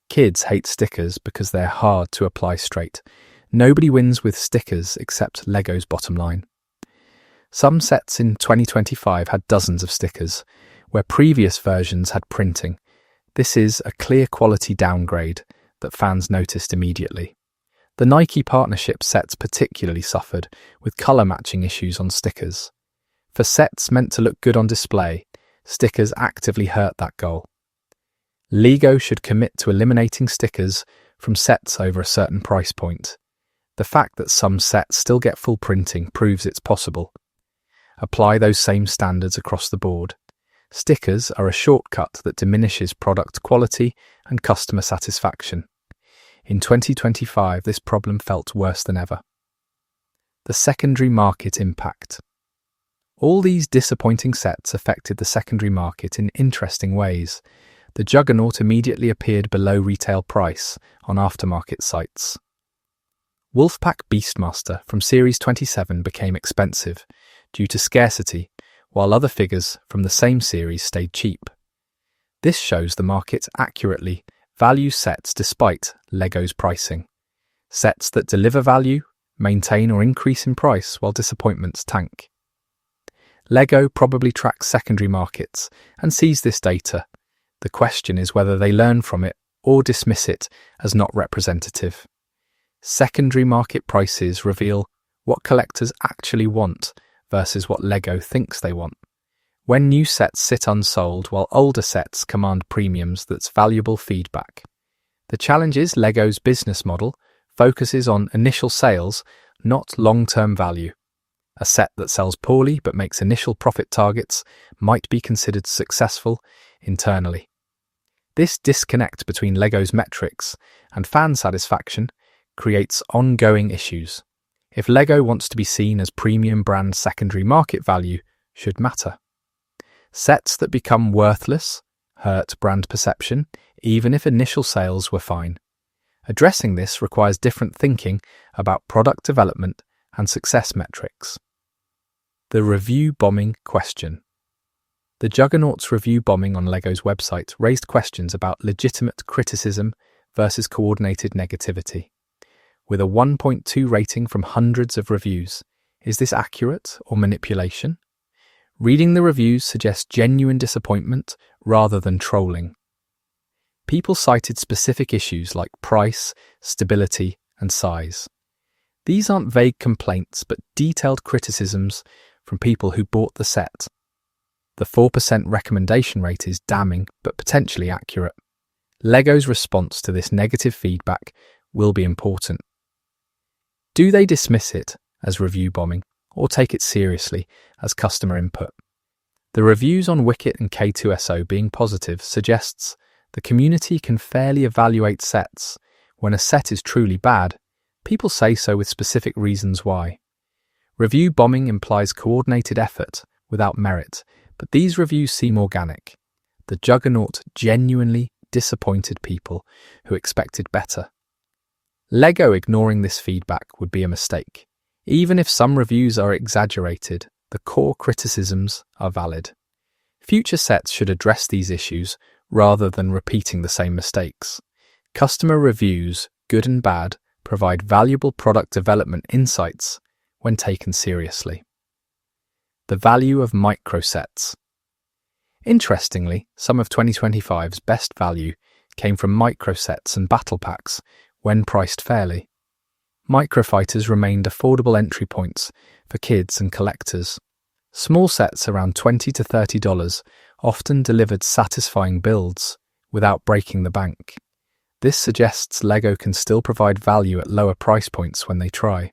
Kids hate stickers because they're hard to apply straight. Nobody wins with stickers except Lego's bottom line. Some sets in 2025 had dozens of stickers, where previous versions had printing. This is a clear quality downgrade that fans noticed immediately. The Nike partnership sets particularly suffered, with colour matching issues on stickers. For sets meant to look good on display, stickers actively hurt that goal. Lego should commit to eliminating stickers from sets over a certain price point. The fact that some sets still get full printing proves it's possible. Apply those same standards across the board. Stickers are a shortcut that diminishes product quality and customer satisfaction. In 2025, this problem felt worse than ever. The secondary market impact. All these disappointing sets affected the secondary market in interesting ways. The juggernaut immediately appeared below retail price on aftermarket sites. Wolfpack Beastmaster from Series 27 became expensive due to scarcity, while other figures from the same series stayed cheap. This shows the market accurately values sets despite Lego's pricing. Sets that deliver value maintain or increase in price while disappointments tank. Lego probably tracks secondary markets and sees this data. The question is whether they learn from it or dismiss it as not representative. Secondary market prices reveal what collectors actually want versus what Lego thinks they want. When new sets sit unsold while older sets command premiums, that's valuable feedback. The challenge is Lego's business model focuses on initial sales, not long-term value. A set that sells poorly but makes initial profit targets might be considered successful internally. This disconnect between LEGO's metrics and fan satisfaction creates ongoing issues. If LEGO wants to be seen as premium brand, secondary market value should matter. Sets that become worthless hurt brand perception, even if initial sales were fine. Addressing this requires different thinking about product development and success metrics. The review bombing question. The Juggernaut's review bombing on LEGO's website raised questions about legitimate criticism versus coordinated negativity. With a 1.2 rating from hundreds of reviews, is this accurate or manipulation? Reading the reviews suggests genuine disappointment rather than trolling. People cited specific issues like price, stability, and size. These aren't vague complaints, but detailed criticisms from people who bought the set. The 4% recommendation rate is damning, but potentially accurate. LEGO's response to this negative feedback will be important. Do they dismiss it as review bombing, or take it seriously as customer input? The reviews on Wicket and K2SO being positive suggests the community can fairly evaluate sets. When a set is truly bad, people say so with specific reasons why. Review bombing implies coordinated effort without merit, but these reviews seem organic. The Juggernaut genuinely disappointed people who expected better. LEGO ignoring this feedback would be a mistake. Even if some reviews are exaggerated, the core criticisms are valid. Future sets should address these issues rather than repeating the same mistakes. Customer reviews, good and bad, provide valuable product development insights when taken seriously. The value of microsets. Interestingly, some of 2025's best value came from microsets and battle packs when priced fairly. Microfighters remained affordable entry points for kids and collectors. Small sets around $20 to $30 often delivered satisfying builds without breaking the bank. This suggests LEGO can still provide value at lower price points when they try.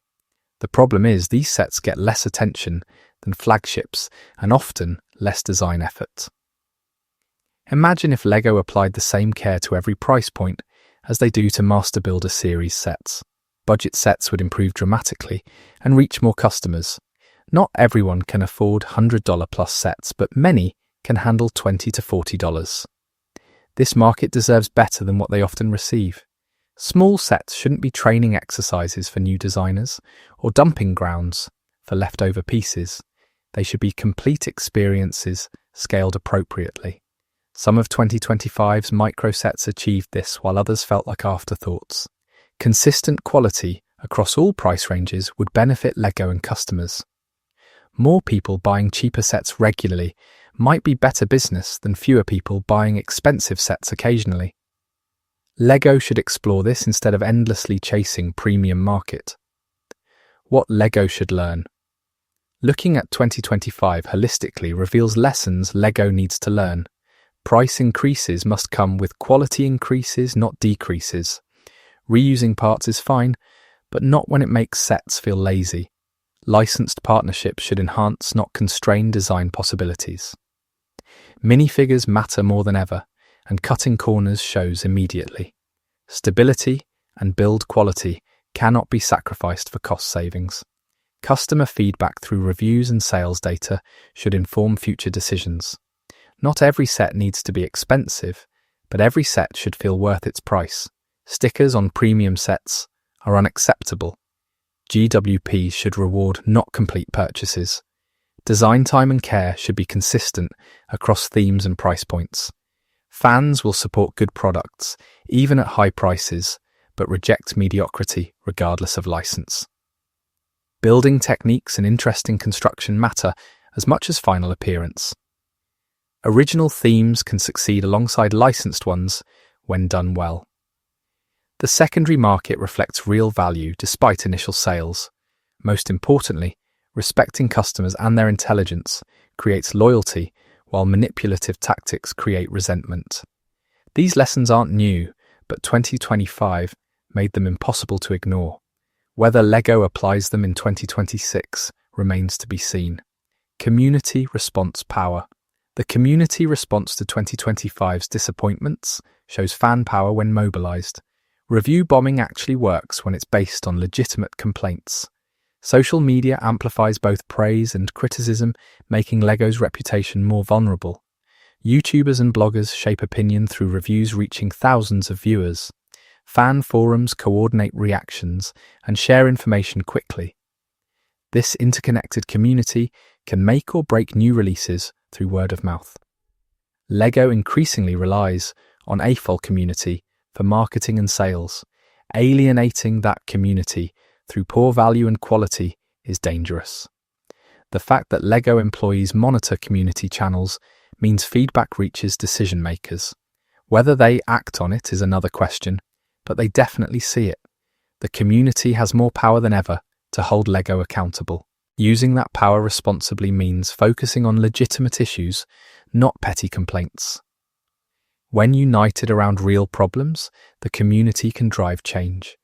The problem is these sets get less attention than flagships and often less design effort. Imagine if LEGO applied the same care to every price point as they do to Master Builder series sets. Budget sets would improve dramatically and reach more customers. Not everyone can afford $100 plus sets, but many can handle $20 to $40. This market deserves better than what they often receive. Small sets shouldn't be training exercises for new designers or dumping grounds for leftover pieces. They should be complete experiences scaled appropriately. Some of 2025's micro sets achieved this, while others felt like afterthoughts. Consistent quality across all price ranges would benefit LEGO and customers. More people buying cheaper sets regularly might be better business than fewer people buying expensive sets occasionally. LEGO should explore this instead of endlessly chasing premium market. What LEGO should learn. Looking at 2025 holistically reveals lessons LEGO needs to learn. Price increases must come with quality increases, not decreases. Reusing parts is fine, but not when it makes sets feel lazy. Licensed partnerships should enhance, not constrain design possibilities. Minifigures matter more than ever, and cutting corners shows immediately. Stability and build quality cannot be sacrificed for cost savings. Customer feedback through reviews and sales data should inform future decisions. Not every set needs to be expensive, but every set should feel worth its price. Stickers on premium sets are unacceptable. GWPs should reward not complete purchases. Design time and care should be consistent across themes and price points. Fans will support good products, even at high prices, but reject mediocrity regardless of license. Building techniques and interesting construction matter as much as final appearance. Original themes can succeed alongside licensed ones when done well. The secondary market reflects real value despite initial sales. Most importantly, respecting customers and their intelligence creates loyalty, while manipulative tactics create resentment. These lessons aren't new, but 2025 made them impossible to ignore. Whether LEGO applies them in 2026 remains to be seen. Community response power. The community response to 2025's disappointments shows fan power when mobilized. Review bombing actually works when it's based on legitimate complaints. Social media amplifies both praise and criticism, making LEGO's reputation more vulnerable. YouTubers and bloggers shape opinion through reviews reaching thousands of viewers. Fan forums coordinate reactions and share information quickly. This interconnected community can make or break new releases through word of mouth. LEGO increasingly relies on AFOL community for marketing and sales. Alienating that community through poor value and quality is dangerous. The fact that LEGO employees monitor community channels means feedback reaches decision makers. Whether they act on it is another question, but they definitely see it. The community has more power than ever to hold LEGO accountable. Using that power responsibly means focusing on legitimate issues, not petty complaints. When united around real problems, the community can drive change.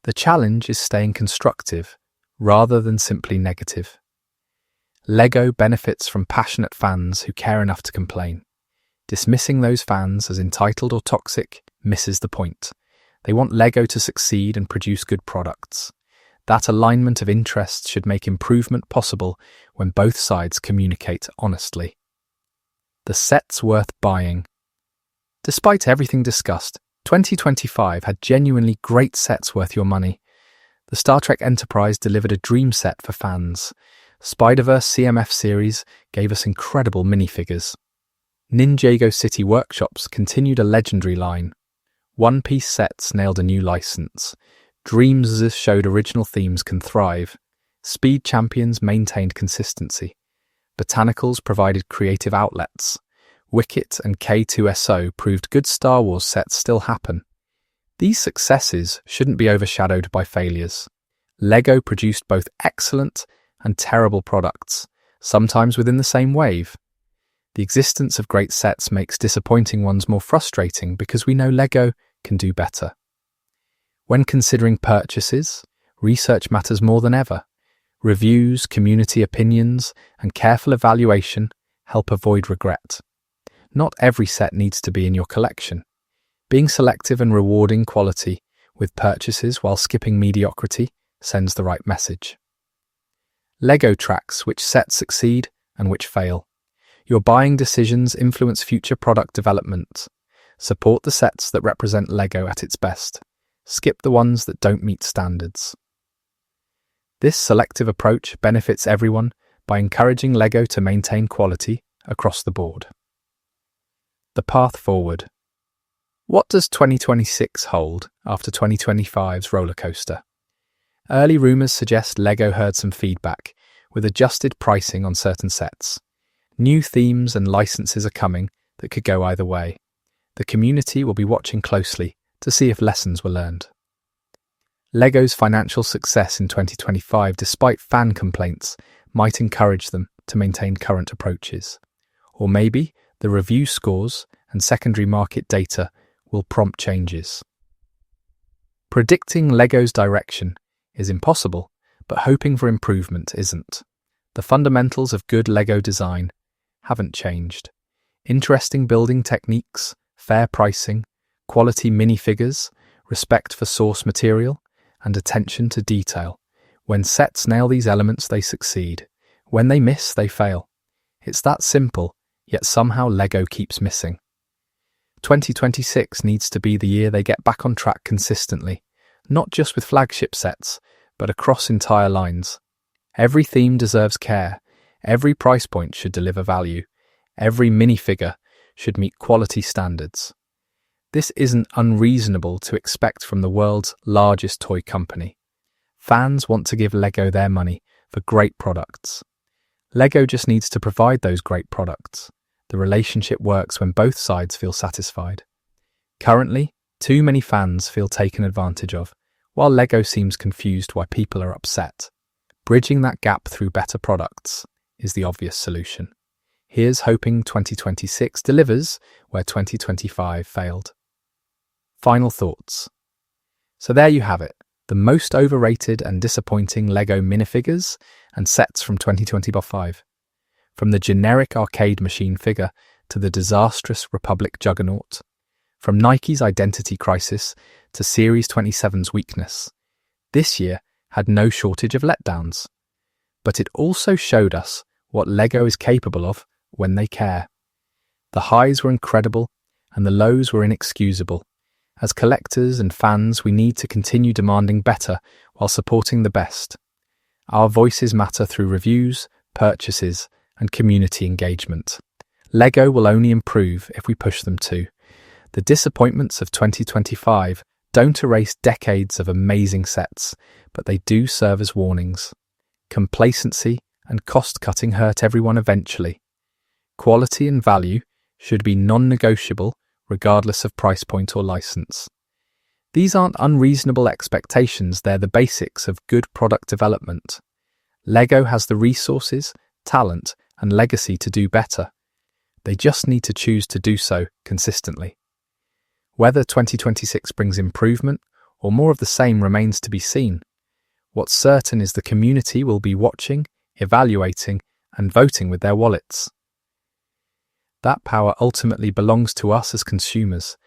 The challenge is staying constructive, rather than simply negative. LEGO benefits from passionate fans who care enough to complain. Dismissing those fans as entitled or toxic misses the point. They want LEGO to succeed and produce good products. That alignment of interests should make improvement possible when both sides communicate honestly. The sets worth buying. Despite everything discussed, 2025 had genuinely great sets worth your money. The Star Trek Enterprise delivered a dream set for fans. Spider-Verse CMF series gave us incredible minifigures. Ninjago City Workshops continued a legendary line. One Piece sets nailed a new license. Dreams showed original themes can thrive. Speed Champions maintained consistency. Botanicals provided creative outlets. Wicket and K2SO proved good Star Wars sets still happen. These successes shouldn't be overshadowed by failures. LEGO produced both excellent and terrible products, sometimes within the same wave. The existence of great sets makes disappointing ones more frustrating because we know LEGO can do better. When considering purchases, research matters more than ever. Reviews, community opinions, and careful evaluation help avoid regret. Not every set needs to be in your collection. Being selective and rewarding quality with purchases while skipping mediocrity sends the right message. LEGO tracks which sets succeed and which fail. Your buying decisions influence future product development. Support the sets that represent LEGO at its best. Skip the ones that don't meet standards. This selective approach benefits everyone by encouraging LEGO to maintain quality across the board. The path forward. What does 2026 hold after 2025's rollercoaster? Early rumours suggest LEGO heard some feedback, with adjusted pricing on certain sets. New themes and licenses are coming that could go either way. The community will be watching closely to see if lessons were learned. LEGO's financial success in 2025, despite fan complaints, might encourage them to maintain current approaches. Or maybe the review scores and secondary market data will prompt changes. Predicting LEGO's direction is impossible, but hoping for improvement isn't. The fundamentals of good LEGO design haven't changed. Interesting building techniques, fair pricing, quality minifigures, respect for source material, and attention to detail. When sets nail these elements, they succeed. When they miss, they fail. It's that simple, yet somehow LEGO keeps missing. 2026 needs to be the year they get back on track consistently, not just with flagship sets, but across entire lines. Every theme deserves care. Every price point should deliver value. Every minifigure should meet quality standards. This isn't unreasonable to expect from the world's largest toy company. Fans want to give LEGO their money for great products. LEGO just needs to provide those great products. The relationship works when both sides feel satisfied. Currently, too many fans feel taken advantage of, while LEGO seems confused why people are upset. Bridging that gap through better products is the obvious solution. Here's hoping 2026 delivers where 2025 failed. Final thoughts. So there you have it, the most overrated and disappointing LEGO minifigures and sets from 2025. From the generic arcade machine figure to the disastrous Republic juggernaut, From Nike's identity crisis to Series 27's weakness, this year had no shortage of letdowns. But it also showed us what LEGO is capable of when they care. The highs were incredible and the lows were inexcusable. As collectors and fans, we need to continue demanding better while supporting the best. Our voices matter through reviews, purchases, and community engagement. LEGO will only improve if we push them to. The disappointments of 2025 don't erase decades of amazing sets, but they do serve as warnings. Complacency and cost-cutting hurt everyone eventually. Quality and value should be non-negotiable regardless of price point or license. These aren't unreasonable expectations, they're the basics of good product development. LEGO has the resources, talent, and legacy to do better. They just need to choose to do so consistently. Whether 2026 brings improvement or more of the same remains to be seen. What's certain is the community will be watching, evaluating, and voting with their wallets. That power ultimately belongs to us as consumers,